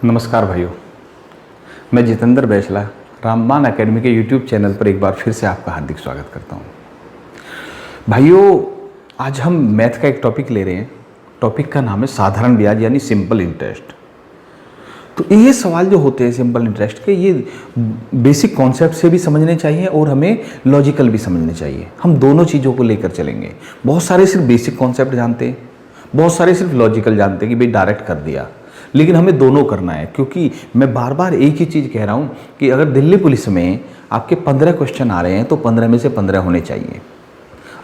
नमस्कार भाइयों, मैं जितेंद्र बैचला रामबाण एकेडमी के यूट्यूब चैनल पर एक बार फिर से आपका हार्दिक स्वागत करता हूं। भाइयों, आज हम मैथ का एक टॉपिक ले रहे हैं। टॉपिक का नाम है साधारण ब्याज यानी सिंपल इंटरेस्ट। तो ये सवाल जो होते हैं सिंपल इंटरेस्ट के, ये बेसिक कॉन्सेप्ट से भी समझने चाहिए और हमें लॉजिकल भी समझने चाहिए। हम दोनों चीज़ों को लेकर चलेंगे। बहुत सारे सिर्फ बेसिक कॉन्सेप्ट जानते हैं, बहुत सारे सिर्फ लॉजिकल जानते हैं कि भाई डायरेक्ट कर दिया, लेकिन हमें दोनों करना है। क्योंकि मैं बार बार एक ही चीज़ कह रहा हूँ कि अगर दिल्ली पुलिस में आपके 15 क्वेश्चन आ रहे हैं तो 15 में से 15 होने चाहिए।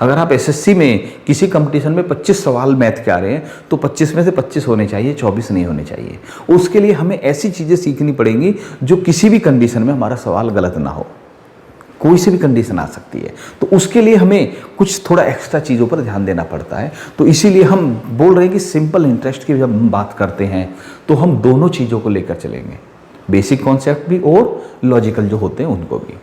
अगर आप एसएससी में किसी कंपटीशन में 25 सवाल मैथ के आ रहे हैं तो 25 में से 25 होने चाहिए, 24 नहीं होने चाहिए। उसके लिए हमें ऐसी चीज़ें सीखनी पड़ेंगी जो किसी भी कंडीशन में हमारा सवाल गलत ना हो। कोई सी भी कंडीशन आ सकती है, तो उसके लिए हमें कुछ थोड़ा एक्स्ट्रा चीज़ों पर ध्यान देना पड़ता है। तो इसीलिए हम बोल रहे हैं कि सिंपल इंटरेस्ट की जब हम बात करते हैं तो हम दोनों चीज़ों को लेकर चलेंगे, बेसिक कॉन्सेप्ट भी और लॉजिकल जो होते हैं उनको भी।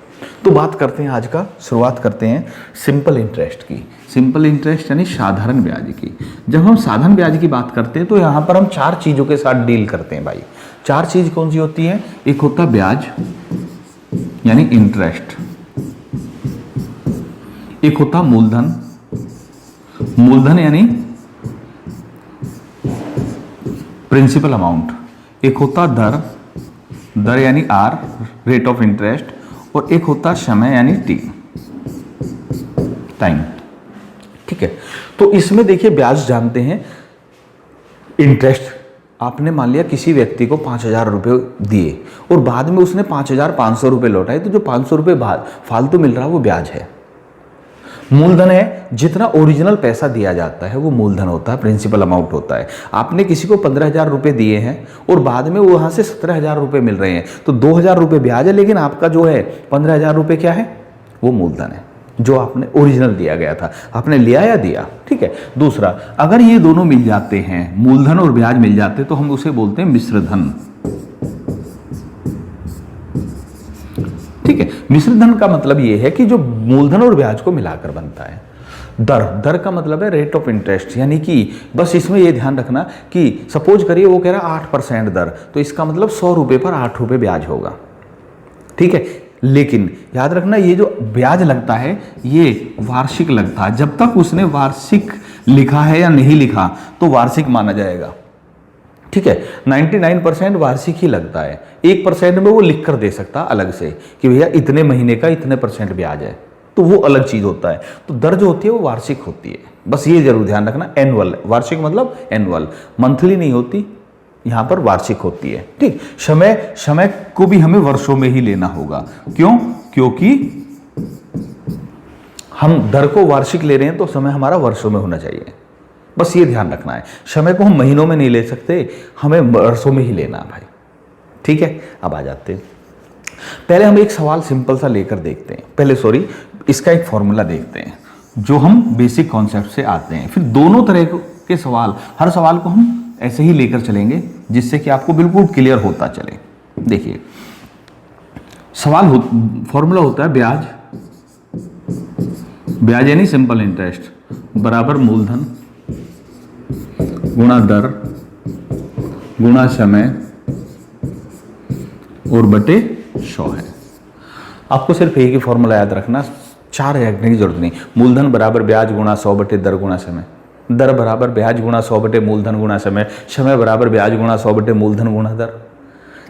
तो बात करते हैं, आज का शुरुआत करते हैं सिंपल इंटरेस्ट की। सिंपल इंटरेस्ट यानी साधारण ब्याज की। जब हम साधारण ब्याज की बात करते हैं तो यहाँ पर हम 4 चीज़ों के साथ डील करते हैं भाई। 4 चीज़ कौन सी होती है? एक होता है ब्याज यानी इंटरेस्ट, एक होता मूलधन, मूलधन यानी प्रिंसिपल अमाउंट, एक होता दर, दर यानी आर, रेट ऑफ इंटरेस्ट, और एक होता समय यानी टी, टाइम। ठीक है, तो इसमें देखिए ब्याज जानते हैं। इंटरेस्ट आपने मान लिया किसी व्यक्ति को 5,000 रुपये दिए और बाद में उसने 5,500 रुपये लौटाए, तो जो 500 रुपये फालतू मिल रहा है वो ब्याज है। मूलधन है, जितना ओरिजिनल पैसा दिया जाता है वो मूलधन होता है, प्रिंसिपल अमाउंट होता है। आपने किसी को 15,000 रुपये दिए हैं और बाद में वहाँ से 17,000 रुपये मिल रहे हैं, तो 2,000 रुपये ब्याज है, लेकिन आपका जो है 15,000 रुपये क्या है? वो मूलधन है जो आपने ओरिजिनल दिया गया था। आपने लिया या दिया? ठीक है। दूसरा, अगर ये दोनों मिल जाते हैं, मूलधन और ब्याज मिल जाते, तो हम उसे बोलते हैं मिश्र धन। ठीक है, मिश्र धन का मतलब ये है कि जो मूलधन और ब्याज को मिलाकर बनता है। दर, दर का मतलब है रेट ऑफ इंटरेस्ट, यानी कि बस इसमें ये ध्यान रखना कि सपोज करिए वो कह रहा है 8% दर, तो इसका मतलब 100 रुपये पर 8 रुपये ब्याज होगा। ठीक है, लेकिन याद रखना ये जो ब्याज लगता है ये वार्षिक लगता है। जब तक उसने वार्षिक लिखा है या नहीं लिखा तो वार्षिक माना जाएगा। ठीक है, 99% वार्षिक ही लगता है। 1% में वो लिख कर दे सकता अलग से कि भैया इतने महीने का इतने % ब्याज है, तो वो अलग चीज होता है। तो दर जो होती है वो वार्षिक होती है, बस ये जरूर ध्यान रखना। एनुअल, वार्षिक मतलब एनुअल, मंथली नहीं होती, यहां पर वार्षिक होती है। ठीक, समय, समय को भी हमें वर्षों में ही लेना होगा। क्यों? क्योंकि हम दर को वार्षिक ले रहे हैं तो समय हमारा वर्षों में होना चाहिए, बस ये ध्यान रखना है। समय को हम महीनों में नहीं ले सकते, हमें वर्षों में ही लेना भाई। ठीक है, अब आ जाते हैं, पहले हम एक सवाल सिंपल सा लेकर देखते हैं। पहले सॉरी, इसका एक फॉर्मूला देखते हैं जो हम बेसिक कॉन्सेप्ट से आते हैं। फिर दोनों तरह के सवाल, हर सवाल को हम ऐसे ही लेकर चलेंगे जिससे कि आपको बिल्कुल क्लियर होता चले। देखिए, सवाल फॉर्मूला होता है ब्याज, ब्याज यानी सिंपल इंटरेस्ट बराबर मूलधन गुणा दर गुणा समय और बटे 100 है। आपको सिर्फ एक ही फॉर्मूला याद रखना, 4 रखने की जरूरत नहीं। मूलधन बराबर ब्याज गुणा 100 बटे दर गुणा समय, दर बराबर ब्याज गुणा 100 बटे मूलधन गुणा समय, समय बराबर ब्याज गुणा 100 बटे मूलधन गुणा दर।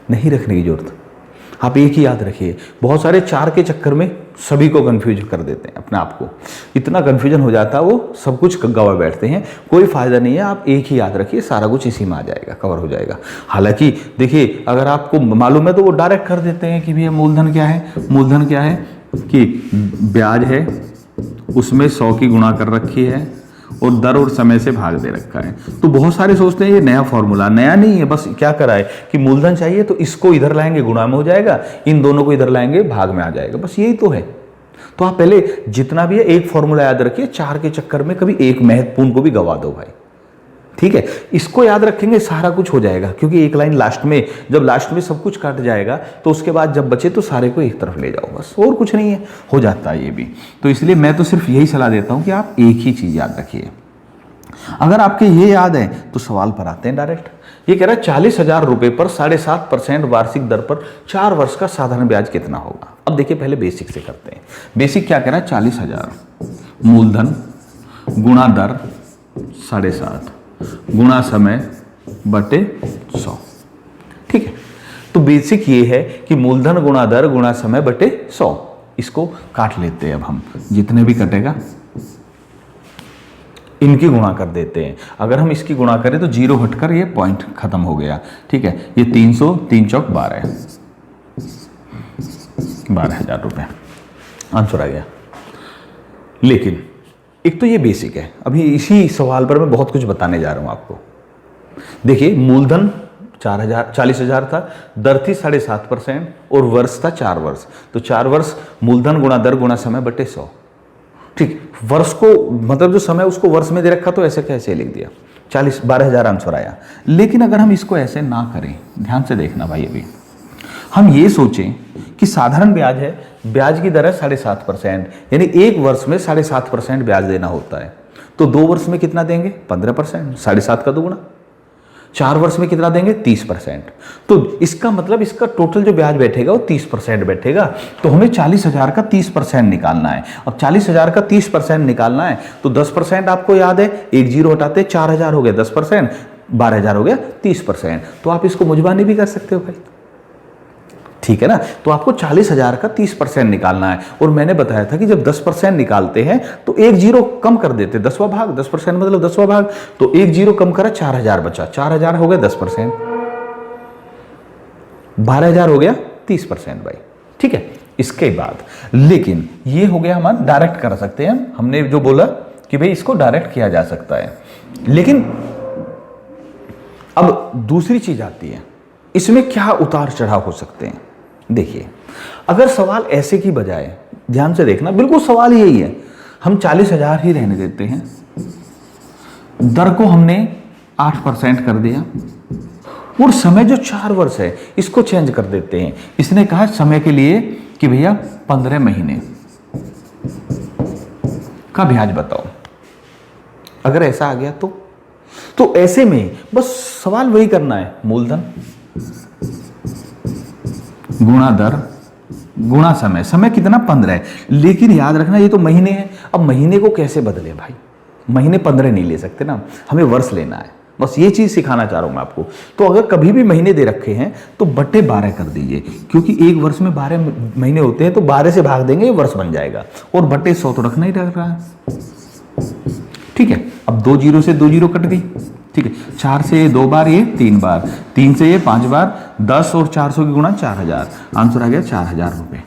नहीं रखने की जरूरत, आप एक ही याद रखिए। बहुत सारे 4 के चक्कर में सभी को कंफ्यूज कर देते हैं, अपने आप को इतना कंफ्यूजन हो जाता है, वो सब कुछ गवा बैठते हैं। कोई फायदा नहीं है, आप एक ही याद रखिए, सारा कुछ इसी में आ जाएगा, कवर हो जाएगा। हालांकि देखिए, अगर आपको मालूम है तो वो डायरेक्ट कर देते हैं कि भैया मूलधन क्या है। मूलधन क्या है कि ब्याज है, उसमें 100 की गुणा कर रखी है और दर और समय से भाग दे रखा है। तो बहुत सारे सोचते हैं ये नया फॉर्मूला, नया नहीं है, बस क्या करा है कि मूलधन चाहिए तो इसको इधर लाएंगे गुणा में हो जाएगा, इन दोनों को इधर लाएंगे भाग में आ जाएगा, बस यही तो है। तो आप पहले जितना भी है एक फॉर्मूला याद रखिए, 4 के चक्कर में कभी एक महत्वपूर्ण को भी गवा दो भाई। ठीक है, इसको याद रखेंगे सारा कुछ हो जाएगा, क्योंकि एक लाइन लास्ट में, जब लास्ट में सब कुछ काट जाएगा तो उसके बाद जब बचे तो सारे को एक तरफ ले जाओ, बस और कुछ नहीं है, हो जाता है ये भी। तो इसलिए मैं तो सिर्फ यही सलाह देता हूं कि आप एक ही चीज याद रखिए। अगर आपके ये याद है तो सवाल पर आते हैं डायरेक्ट। ये कह रहा है 40,000 रुपए पर 7.5% वार्षिक दर पर 4 वर्ष का साधारण ब्याज कितना होगा। अब देखिए पहले बेसिक से करते हैं। बेसिक क्या कह रहा है, 40,000 मूलधन गुणा दर 7.5 गुणा समय बटे 100। ठीक है, तो बेसिक ये है कि मूलधन गुणा दर गुणा समय बटे 100। इसको काट लेते हैं अब हम, जितने भी कटेगा इनकी गुणा कर देते हैं। अगर हम इसकी गुणा करें तो जीरो हटकर ये पॉइंट खत्म हो गया। ठीक है, ये 300 3 चौक 12,000 रुपए आंसर आ गया। लेकिन एक तो ये बेसिक है, अभी इसी सवाल पर मैं बहुत कुछ बताने जा रहा हूं आपको। देखिए मूलधन 40,000 था, दर थी 7.5% और वर्ष था 4 वर्ष। तो 4 वर्ष मूलधन गुणा दर गुणा समय बटे 100। ठीक, वर्ष को मतलब जो समय उसको वर्ष में दे रखा तो ऐसे कैसे लिख दिया, 12,000 आंसर आया। लेकिन अगर हम इसको ऐसे ना करें, ध्यान से देखना भाई, अभी हम ये सोचें कि साधारण ब्याज है, ब्याज की दर है 7.5%, यानी एक वर्ष में 7.5% ब्याज देना होता है। तो 2 वर्ष में कितना देंगे, 15%, 7.5 का दोगुना। 4 वर्ष में कितना देंगे, 30%। तो इसका मतलब इसका टोटल जो ब्याज बैठेगा वो 30% बैठेगा। तो हमें 40,000 का 30% निकालना है। अब 40,000 का 30% निकालना है तो 10% आपको याद है, एक जीरो हटाते 4,000 हो गया 10%, 12,000 हो गया 30%। तो आप इसको मुजबानी भी कर सकते हो भाई, ठीक है ना। तो आपको 40,000 का 30% निकालना है। और मैंने बताया था कि जब 10% निकालते हैं तो एक जीरो कम कर देते, 10वां भाग, 10% मतलब 10वां भाग, तो एक जीरो कम करा, 4,000 बचा, 4,000 हो गया 10%, 12,000 हो गया 30% भाई। ठीक है, इसके बाद लेकिन ये हो गया हमारा, डायरेक्ट कर सकते हैं हमने जो बोला कि भाई इसको डायरेक्ट किया जा सकता है। लेकिन अब दूसरी चीज आती है, इसमें क्या उतार चढ़ाव हो सकते हैं। देखिए अगर सवाल ऐसे की बजाय, ध्यान से देखना, बिल्कुल सवाल यही है, हम 40,000 ही रहने देते हैं, दर को हमने 8% कर दिया और समय जो 4 वर्ष है इसको चेंज कर देते हैं। इसने कहा समय के लिए कि भैया 15 महीने का ब्याज बताओ। अगर ऐसा आ गया तो ऐसे में बस सवाल वही करना है, मूलधन गुणा दर गुणा समय, समय कितना 15 है। लेकिन याद रखना ये तो महीने है। अब महीने को कैसे बदले भाई, महीने 15 नहीं ले सकते ना, हमें वर्ष लेना है। बस ये चीज सिखाना चाह रहा हूं मैं आपको। तो अगर कभी भी महीने दे रखे हैं तो बटे 12 कर दीजिए, क्योंकि एक वर्ष में 12 महीने होते हैं, तो 12 से भाग देंगे, ये वर्ष बन जाएगा। और बटे 100 तो रखना ही रख रहा है। ठीक है, अब 2 जीरो से 2 जीरो कट गई। ठीक है, 4 से 2 बार, ये 3 बार, 3 से ये 5 बार, 10 और 400 की गुणा 4,000, आंसर आ गया 4,000 रुपए।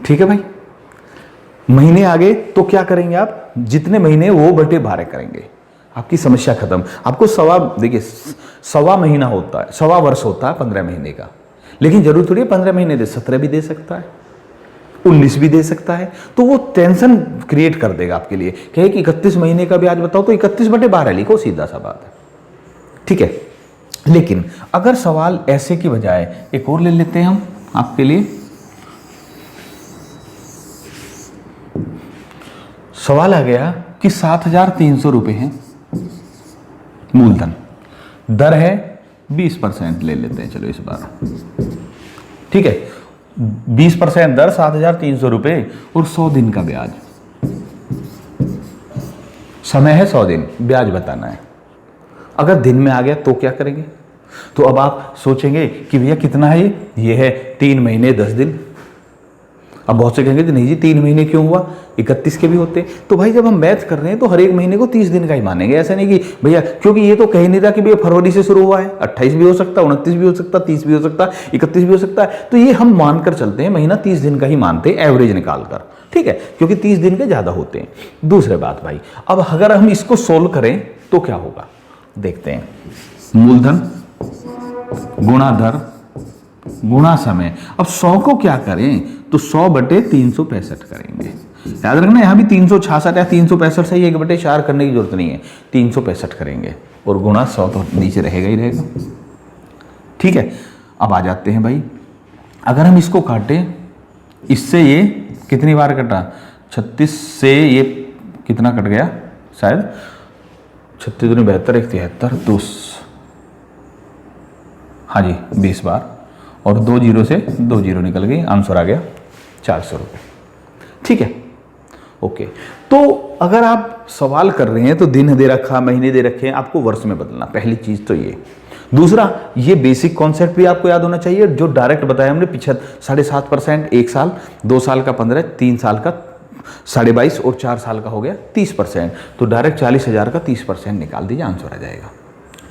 ठीक है भाई, महीने आ गए तो क्या करेंगे आप, जितने महीने वो बटे 12 करेंगे, आपकी समस्या खत्म। आपको देखिए 1.25 महीना होता है, 1.25 वर्ष होता है 15 महीने का। लेकिन जरूर थोड़ी 15 महीने दे, 17 भी दे सकता है, 19 भी दे सकता है। तो वो टेंशन क्रिएट कर देगा आपके लिए, कहे कि 31 महीने का ब्याज बताओ, तो 31 बटे 12 लिखो, सीधा सा बात है। ठीक है, लेकिन अगर सवाल ऐसे की बजाय एक और ले लेते हैं हम आपके लिए, सवाल आ गया कि 7,300 रुपए हैं मूलधन, दर है 20%, ले लेते हैं चलो इस बार। ठीक है, 20% दर, 7,300 रुपए और 100 दिन का ब्याज। समय है 100 दिन, ब्याज बताना है। अगर दिन में आ गया तो क्या करेंगे, तो अब आप सोचेंगे कि भैया कितना है ये है 3 महीने 10 दिन। अब बहुत से कहेंगे नहीं जी 3 महीने क्यों हुआ, 31 के भी होते। तो भाई जब हम मैथ कर रहे हैं तो हर एक महीने को 30 दिन का ही मानेंगे, ऐसा नहीं कि भैया, क्योंकि ये तो कह नहीं रहा कि भैया फरवरी से शुरू हुआ है, 28 भी हो सकता है, 29 भी हो सकता है, 30 भी हो सकता है, 31 भी हो सकता है। तो ये हम मानकर चलते हैं, महीना 30 दिन का ही मानते हैं एवरेज निकाल कर। ठीक है, क्योंकि 30 दिन के ज्यादा होते हैं। दूसरी बात भाई, अब अगर हम इसको सोल्व करें तो क्या होगा, देखते हैं। मूलधन गुणा दर गुणा समय। अब 100 को क्या करें, तो 100 बटे 365 करेंगे। याद रखना यहाँ भी 366 या 365 से 1/4 करने की जरूरत नहीं है, 365 करेंगे और गुणा 100 तो नीचे रहेगा ही रहेगा। ठीक है, अब आ जाते हैं भाई, अगर हम इसको काटें, इससे ये कितनी बार कटा, 36 से ये कितना कट गया, शायद 36 दूनी 72, 1 73, हाँ जी 20 बार, और 2 जीरो से 2 जीरो निकल गई, आंसर आ गया 400 रुपये। ठीक है, ओके। तो अगर आप सवाल कर रहे हैं तो दिन दे रखा, महीने दे रखे हैं, आपको वर्ष में बदलना, पहली चीज़ तो ये। दूसरा, ये बेसिक कॉन्सेप्ट भी आपको याद होना चाहिए, जो डायरेक्ट बताया हमने 7.5%, 1 साल, 2 साल का 15, 3 साल का 22.5 और 4 साल का हो गया 30%। तो डायरेक्ट 40,000 का 30% निकाल दीजिए, आंसर आ जाएगा।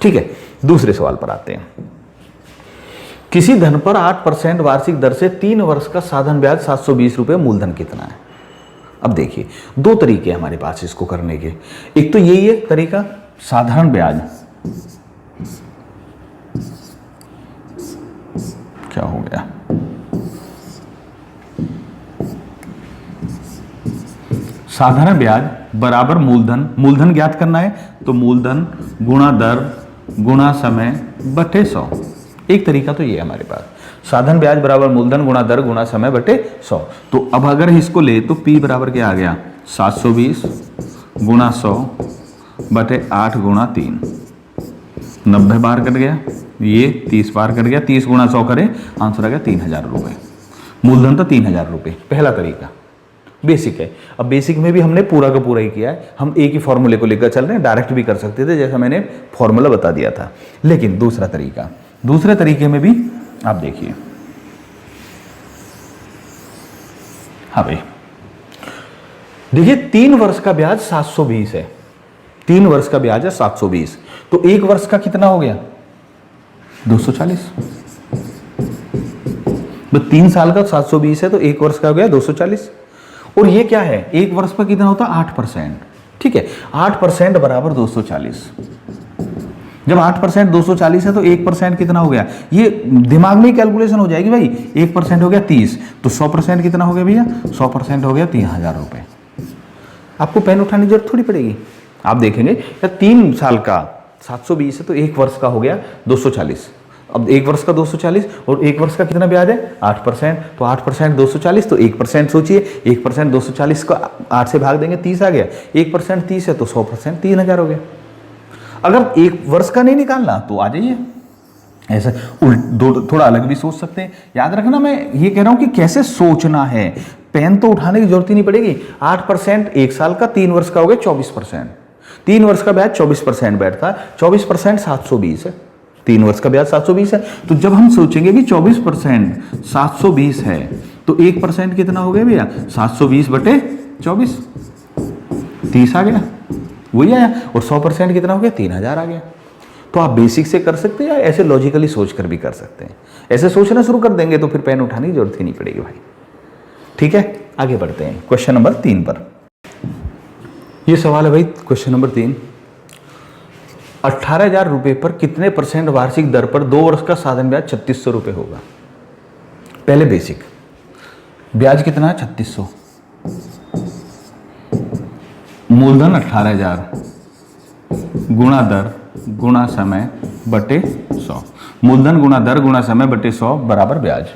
ठीक है, दूसरे सवाल पर आते हैं। किसी धन पर 8% वार्षिक दर से 3 वर्ष का साधन ब्याज 720 रुपये, मूलधन कितना है? अब देखिए, 2 तरीके हमारे पास इसको करने के। एक तो यही है तरीका, साधारण ब्याज, क्या हो गया, साधारण ब्याज बराबर मूलधन, मूलधन ज्ञात करना है तो मूलधन गुणा दर गुणा समय बटे 100। एक तरीका तो ये है हमारे पास, साधन ब्याज बराबर मूलधन गुणा दर गुणा समय बटे 100। तो अब अगर इसको ले तो P बराबर क्या आ गया, 720 गुणा 100 बटे 8 गुणा 3, 90 बार कट गया, ये 30 बार कट गया, 30 गुणा 100 करें, आंसर आ गया 3,000 रुपये। मूलधन तो 3,000 रुपये, पहला तरीका बेसिक है। अब बेसिक में भी हमने पूरा का पूरा ही किया है, हम एक ही फॉर्मूले को लेकर चल रहे हैं, डायरेक्ट भी कर सकते थे जैसा मैंने फॉर्मूला बता दिया था। लेकिन दूसरा तरीका, दूसरे तरीके में भी आप देखिए, हाँ भाई देखिए, 3 वर्ष का ब्याज 720 है, 3 वर्ष का ब्याज है 720, तो 1 वर्ष का कितना हो गया 240। 3 साल का 720 है तो 1 वर्ष का हो गया 240। और ये क्या है, 1 वर्ष पर कितना होता है 8%। ठीक है, 8% बराबर 240। जब 8% 240 है तो 1% कितना हो गया, ये दिमाग में ही कैलकुलेशन हो जाएगी भाई, 1% हो गया 30, तो 100% कितना हो गया भैया, 100% हो गया 3,000 रुपये। आपको पेन उठाने की जरूरत थोड़ी पड़ेगी, आप देखेंगे 3 साल का 720 है तो 1 वर्ष का हो गया 240। अब 1 वर्ष का 240 और 1 वर्ष का कितना ब्याज है 8%, तो 8% 240, तो 1% सोचिए, 1% 240 को 8 से भाग देंगे 30 आ गया, 1% 30 है तो 100% 3,000 हो गया। अगर 1 वर्ष का नहीं निकालना तो आ जाइए, ऐसे थोड़ा अलग भी सोच सकते हैं। याद रखना, मैं ये कह रहा हूं कि कैसे सोचना है, पेन तो उठाने की जरूरत ही नहीं पड़ेगी। 8% 1 साल का, 3 वर्ष का हो गया 24%, 3 वर्ष का ब्याज 24% बैठता, 24% 720 है, 3 वर्ष का ब्याज 720 है। तो जब हम सोचेंगे कि 24% 720 है तो 1% कितना हो गया भैया 720 बटे 24, 30 आ गया, वही आया, और 100% कितना हो गया 3,000 आ गया। तो आप बेसिक से कर सकते हैं या ऐसे लॉजिकली सोच कर भी कर सकते हैं। ऐसे सोचना शुरू कर देंगे तो फिर पेन उठाने की जरूरत ही नहीं पड़ेगी भाई। ठीक है, आगे बढ़ते हैं क्वेश्चन नंबर 3 पर। यह सवाल है भाई क्वेश्चन नंबर 3, 18,000 रुपये पर कितने % वार्षिक दर पर 2 वर्ष का साधन ब्याज 3,600 रुपये होगा। पहले बेसिक, ब्याज कितना है 3,600, मूलधन 18,000 गुणा दर गुणा समय बटे 100, मूलधन गुणा दर गुणा समय बटे 100 बराबर ब्याज।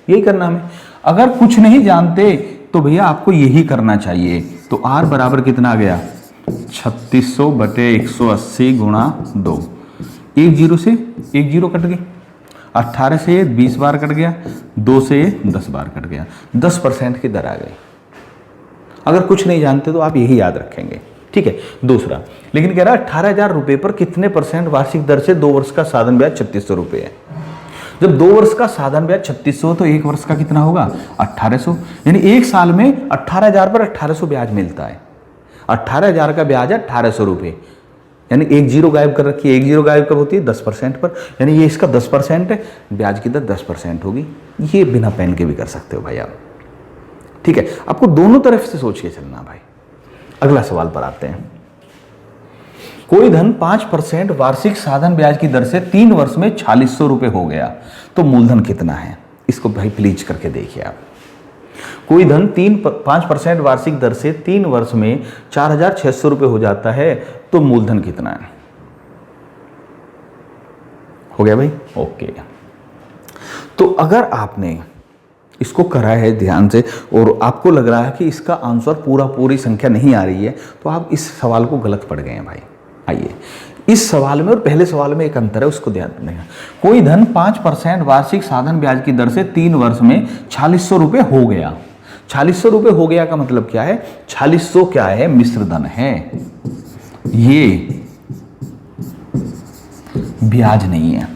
यही करना हमें। अगर कुछ नहीं जानते तो भैया आपको यही करना चाहिए। तो R बराबर कितना आ गया 3,600 बटे 180 गुणा 2, 1 जीरो से 1 जीरो कट गई, 18 से 20 बार कट गया, 2 से 10 बार कट गया, 10% की दर आ गई। अगर कुछ नहीं जानते तो आप यही याद रखेंगे। ठीक है, दूसरा, लेकिन कह रहा है 18,000 रुपये पर कितने % वार्षिक दर से 2 वर्ष का साधन ब्याज 3,600 रुपये है। जब 2 वर्ष का साधन ब्याज 3,600 तो 1 वर्ष का कितना होगा 1,800, यानी 1 साल में 18,000 पर 1,800 ब्याज मिलता है। 18,000 का ब्याज है 1,800 रुपये, यानी 1 जीरो गायब कर रखी है। 1 जीरो गायब कब होती है 10% पर, यानी ये इसका 10% है, ब्याज की दर 10% होगी। ये बिना पेन के भी कर सकते हो भाई आप। ठीक है, आपको दोनों तरफ से सोच के चलना भाई। अगला सवाल पर आते हैं। कोई धन 5% वार्षिक साधन ब्याज की दर से 3 वर्ष में 4,600 रुपये हो गया, तो मूलधन कितना है? इसको भाई प्लीज करके देखिए आप। कोई धन 5% वार्षिक दर से 3 वर्ष में 4,600 रुपये हो जाता है, तो मूलधन कितना है? हो गया भाई, ओके। तो अगर आपने इसको करा है ध्यान से और आपको लग रहा है कि इसका आंसर पूरी संख्या नहीं आ रही है, तो आप इस सवाल को गलत पढ़ गए हैं भाई। आइए, इस सवाल में और पहले सवाल में एक अंतर है, उसको ध्यान रखना। कोई धन 5% वार्षिक साधन ब्याज की दर से 3 वर्ष में 4600 रुपये हो गया। 4600 रुपये हो गया का मतलब क्या है? 4600 क्या है? मिश्र धन है, ये ब्याज नहीं है।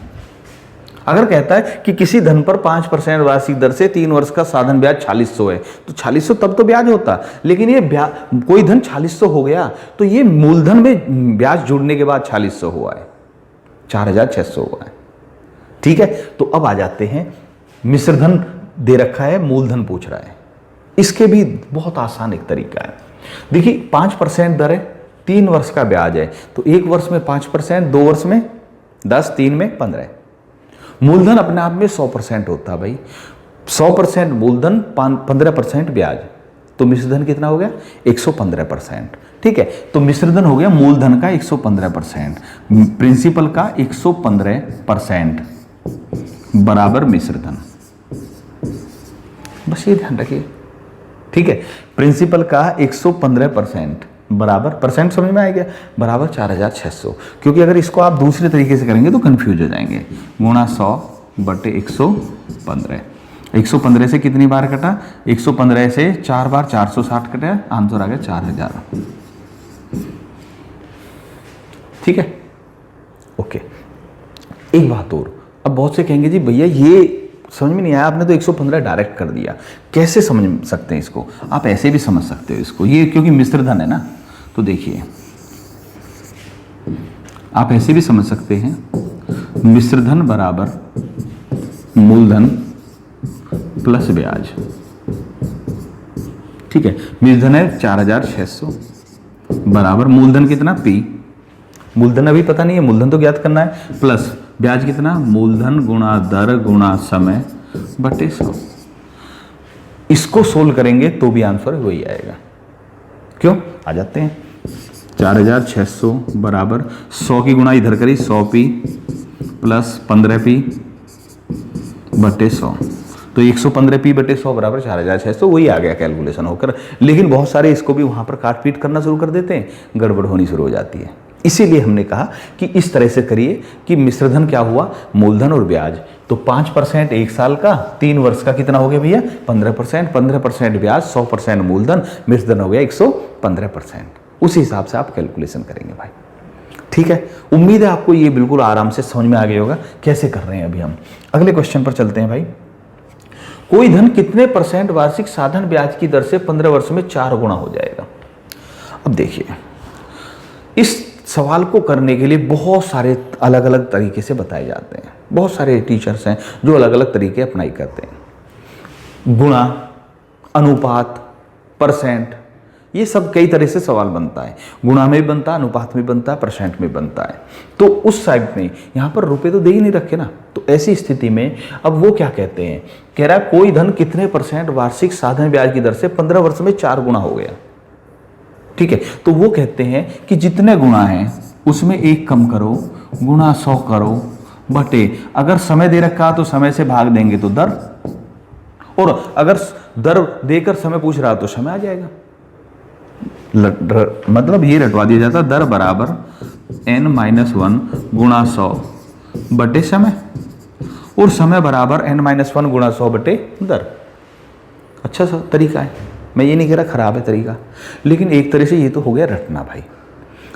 अगर कहता है कि किसी धन पर 5% वार्षिक दर से 3 वर्ष का साधन ब्याज 4600 है, तो 4600 तब तो ब्याज होता, लेकिन ये कोई धन 4600 हो गया तो ये मूलधन में ब्याज जुड़ने के बाद 4600 हुआ है, 4600 हुआ है। ठीक है, तो अब आ जाते हैं, मिश्र धन दे रखा है, मूलधन पूछ रहा है। इसके भी बहुत आसान एक तरीका है। देखिए 5% दर है, 3 वर्ष का ब्याज है, तो 1 वर्ष में 5%, 2 वर्ष में 10, 3 में 15। मूलधन अपने आप में 100% होता है भाई, 100% मूलधन, 15% ब्याज, तो मिश्रधन कितना हो गया? 115%। ठीक है, तो मिश्रधन हो गया मूलधन का 115%, प्रिंसिपल का 115% बराबर मिश्रधन। बस ये ध्यान रखिए। ठीक है, प्रिंसिपल का 115% बराबर, परसेंट समझ में आ गया, बराबर 4600। क्योंकि अगर इसको आप दूसरे तरीके से करेंगे तो कंफ्यूज हो जाएंगे। गुणा 100 बटे 115। 115 से कितनी बार कटा? 115 से 4 बार 460 कटा, आंसर आ गया 4000। ठीक है, ओके। एक बात और, अब बहुत से कहेंगे जी भैया ये समझ में नहीं आया, आपने तो 115 डायरेक्ट कर दिया, कैसे समझ सकते हैं इसको? आप ऐसे भी समझ सकते हो इसको, ये क्योंकि मिश्रधन है ना, तो देखिए आप ऐसे भी समझ सकते हैं, मिश्रधन बराबर मूलधन प्लस ब्याज। ठीक है, मिश्रधन है 4600 बराबर मूलधन कितना? P, मूलधन अभी पता नहीं है, मूलधन तो ज्ञात करना है, प्लस ब्याज कितना? मूलधन गुणा दर गुणा समय बटे 100। इसको सोल्व करेंगे तो भी आंसर वही आएगा। क्यों? आ जाते हैं, 4600 बराबर 100 की गुणा इधर करी, 100p प्लस 15p बटे 100, तो 115p बटे 100 बराबर 4600, वही आ गया कैलकुलेशन होकर। लेकिन बहुत सारे इसको भी वहां पर काट पीट करना शुरू कर देते हैं, गड़बड़ होनी शुरू हो जाती है। इसीलिए हमने कहा कि इस तरह से करिए कि मिश्रधन क्या हुआ? मूलधन और ब्याज, तो 5% 1 साल का, 3 वर्ष का कितना हो गया भैया? 15%, 15% ब्याज, 100% मूलधन, मिश्रधन हो गया 115%। उसी हिसाब से आप कैलकुलेशन करेंगे भाई। ठीक है, उम्मीद है आपको ये बिल्कुल आराम से समझ में आ गया होगा कैसे कर रहे हैं। अभी हम अगले क्वेश्चन पर चलते हैं भाई। कोई धन कितने % वार्षिक साधन ब्याज की दर से 15 वर्ष में 4 गुना हो जाएगा? अब देखिए, इस सवाल को करने के लिए बहुत सारे अलग अलग तरीके से बताए जाते हैं। बहुत सारे टीचर्स हैं जो अलग अलग तरीके अपनाई करते हैं। गुणा, अनुपात, परसेंट, ये सब कई तरह से सवाल बनता है। गुणा में भी बनता है, अनुपात में बनता है, परसेंट में बनता है। तो उस साइड में यहाँ पर रुपए तो दे ही नहीं रखे ना, तो ऐसी स्थिति में अब वो क्या कहते हैं? कह रहा है कोई धन कितने % वार्षिक साधन ब्याज की दर से 15 वर्ष में 4 गुना हो गया। ठीक है, तो वो कहते हैं कि जितने गुणा हैं उसमें 1 कम करो, गुणा 100 करो बटे, अगर समय दे रखा तो समय से भाग देंगे तो दर, और अगर दर देकर समय पूछ रहा तो समय आ जाएगा। मतलब ये रटवा दिया जाता, दर बराबर n-1 गुणा 100 बटे समय, और समय बराबर n-1 गुणा 100 बटे दर। अच्छा सा तरीका है, मैं ये नहीं कह रहा खराब है तरीका, लेकिन एक तरह से ये तो हो गया रटना भाई।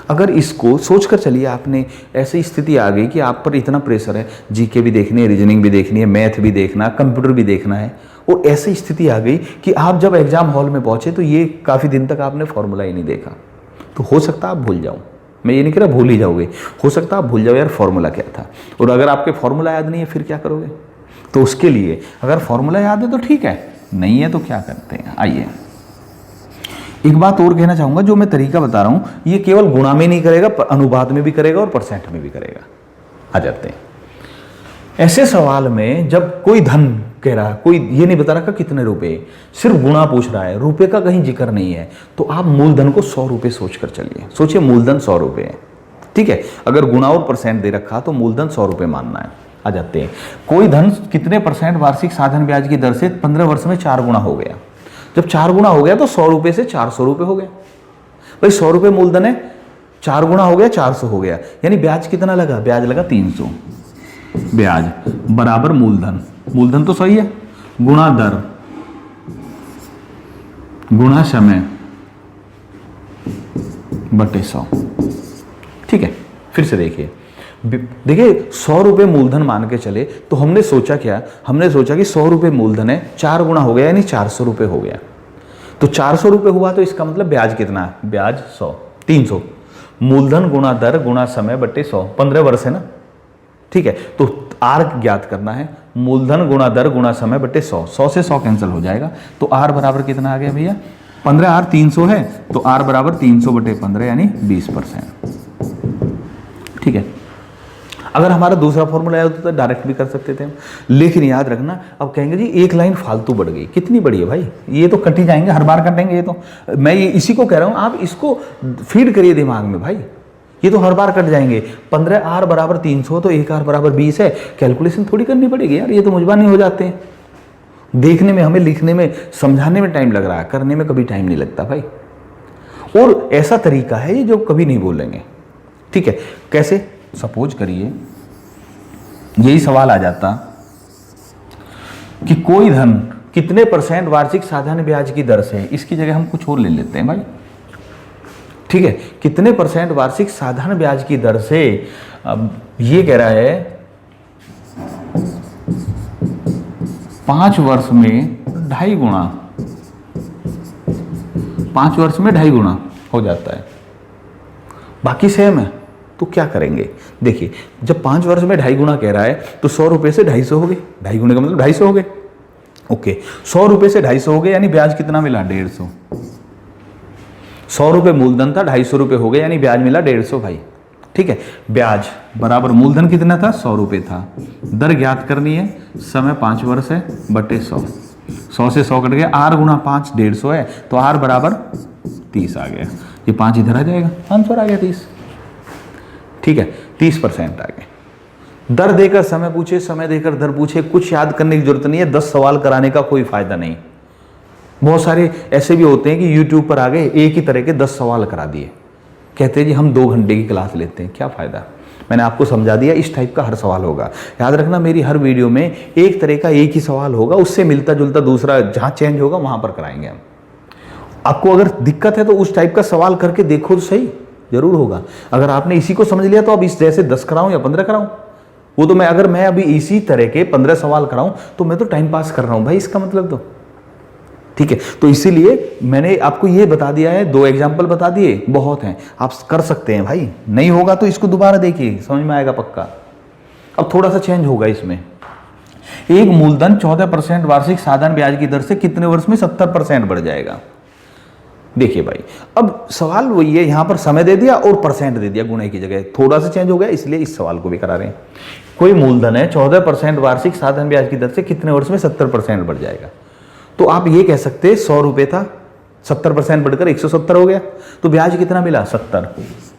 अगर इसको सोचकर चलिए, आपने ऐसी स्थिति आ गई कि आप पर इतना प्रेशर है, जीके भी देखनी है, रीजनिंग भी देखनी है, मैथ भी देखना, कंप्यूटर भी देखना है, और ऐसी स्थिति आ गई कि आप जब एग्जाम हॉल में पहुंचे तो ये काफ़ी दिन तक आपने फॉर्मूला ही नहीं देखा, तो हो सकता है आप भूल जाओ। मैं ये नहीं कह रहा भूल ही जाओगे, हो सकता है आप भूल जाओ यार फॉर्मूला क्या था। और अगर आपके फॉर्मूला याद नहीं है फिर क्या करोगे? तो उसके लिए अगर फॉर्मूला याद है तो ठीक है, नहीं है तो क्या करते हैं, आइए एक बात और कहना चाहूंगा। जो मैं तरीका बता रहा हूं ये केवल गुणा में नहीं करेगा, अनुपात में भी करेगा और परसेंट में भी करेगा। आ जाते हैं ऐसे सवाल में जब कोई धन कह रहा है, कोई ये नहीं बता रहा कितने रुपए, सिर्फ गुणा पूछ रहा है, रुपए का कहीं जिक्र नहीं है, तो आप मूलधन को 100 रुपए सोचकर चलिए। सोचिए मूलधन 100 रुपए है, ठीक है। अगर गुणा और परसेंट दे रखा तो मूलधन 100 रुपए मानना है। आ जाते हैं कोई धन कितने % वार्षिक साधन ब्याज की दर से 15 वर्ष में 4 गुना हो गया। जब 4 गुना हो गया तो 100 रुपए से 400 रुपए हो गया। भाई 100 रुपए मूलधन है, 4 गुना हो गया 400 हो गया, यानी ब्याज कितना लगा, ब्याज लगा 300। ब्याज बराबर मूलधन, मूलधन तो सही है, गुणा दर गुणा समय बटे 100। ठीक है, फिर से देखिए 100 रुपये मूलधन मान के चले तो हमने सोचा क्या, हमने सोचा कि 100 रुपये मूलधन है, 4 गुना हो गया यानी 400 रुपये हो गया। तो 400 रुपये हुआ तो इसका मतलब ब्याज कितना है, ब्याज 100, 300। मूलधन गुणा दर गुणा समय बटे 100, 15 वर्ष है ना। ठीक है, तो आर ज्ञात करना है, मूलधन गुणा दर गुणा समय बटे 100, 100 से 100 कैंसिल हो जाएगा, तो आर बराबर कितना आ गया भैया, 15, आर 300 है तो आर बराबर 300 बटे 15 यानी 20%। ठीक है, अगर हमारा दूसरा फॉर्मूला है तो डायरेक्ट भी कर सकते थे हम, लेकिन याद रखना अब कहेंगे जी एक लाइन फालतू बढ़ गई, कितनी बढ़ी है भाई, ये तो कट ही जाएंगे, हर बार कटेंगे ये तो, मैं ये इसी को कह रहा हूँ, आप इसको फीड करिए दिमाग में भाई, ये तो हर बार कट जाएंगे। 15 आर बराबर 300 तो 1 आर बराबर 20 है, कैलकुलेशन थोड़ी करनी पड़ेगी यार, ये तो मुझबानी हो जाते हैं। देखने में, हमें लिखने में, समझाने में टाइम लग रहा है, करने में कभी टाइम नहीं लगता भाई। और ऐसा तरीका है ये जो कभी नहीं बोलेंगे। ठीक है, कैसे, सपोज करिए यही सवाल आ जाता कि कोई धन कितने % वार्षिक साधारण ब्याज की दर से, इसकी जगह हम कुछ और ले लेते हैं भाई। ठीक है, कितने % वार्षिक साधारण ब्याज की दर से, अब ये कह रहा है 5 वर्ष में 2.5 गुना, 5 वर्ष में 2.5 गुना हो जाता है, बाकी सेम है, तो क्या करेंगे। देखिए जब 5 वर्ष में 2.5 गुना कह रहा है तो 100 रुपये से 250 हो गए, 2.5 गुने का मतलब 250 हो गए। ओके, 100 रुपये से 250 हो गए यानी ब्याज कितना मिला, 150। 100 रुपये मूलधन था, 250 रुपये हो गए यानी ब्याज मिला 150 भाई। ठीक है, ब्याज बराबर मूलधन कितना था, 100 रुपये था, दर ज्ञात करनी है, समय 5 वर्ष है बटे 100, 100 से 100 कट गया, आर गुना 5 150 है तो आर बराबर 30 आ गया, ये 5 इधर आ जाएगा, आंसर आ गया 30। ठीक है, 30% आ गए। दर देकर समय पूछे, समय देकर दर पूछे, कुछ याद करने की जरूरत नहीं है, 10 सवाल कराने का कोई फायदा नहीं। बहुत सारे ऐसे भी होते हैं कि YouTube पर आ गए, एक ही तरह के 10 सवाल करा दिए, कहते हैं जी हम 2 घंटे की क्लास लेते हैं, क्या फायदा। मैंने आपको समझा दिया, इस टाइप का हर सवाल होगा। याद रखना मेरी हर वीडियो में एक तरह का एक ही सवाल होगा, उससे मिलता जुलता दूसरा जहां चेंज होगा वहां पर कराएंगे हम। आपको अगर दिक्कत है तो उस टाइप का सवाल करके देखो तो सही, जरूर होगा। अगर आपने इसी को समझ लिया तो अब इस जैसे 10 कराऊं या 15 कराऊं, वो तो अगर मैं अभी इसी तरह के 15 सवाल कराऊं तो मैं तो टाइम पास कर रहा हूं भाई, इसका मतलब तो। ठीक है, तो इसीलिए मैंने आपको ये बता दिया है, 2 एग्जाम्पल बता दिए, बहुत हैं, आप कर सकते हैं भाई। नहीं होगा तो इसको दोबारा देखिए, समझ में आएगा पक्का। अब थोड़ा सा चेंज होगा इसमें, एक मूलधन 14% वार्षिक साधारण ब्याज की दर से कितने वर्ष में 70% बढ़ जाएगा। देखिए भाई, अब सवाल वही है, यहां पर समय दे दिया और परसेंट दे दिया, गुणे की जगह थोड़ा सा चेंज हो गया, इसलिए इस सवाल को भी करा रहे हैं। कोई मूलधन है 14% वार्षिक साधारण ब्याज की दर से कितने वर्ष में 70% बढ़ जाएगा। तो आप ये कह सकते हैं 100 रुपये था, 70% बढ़कर 170 हो गया, तो ब्याज कितना मिला, 70।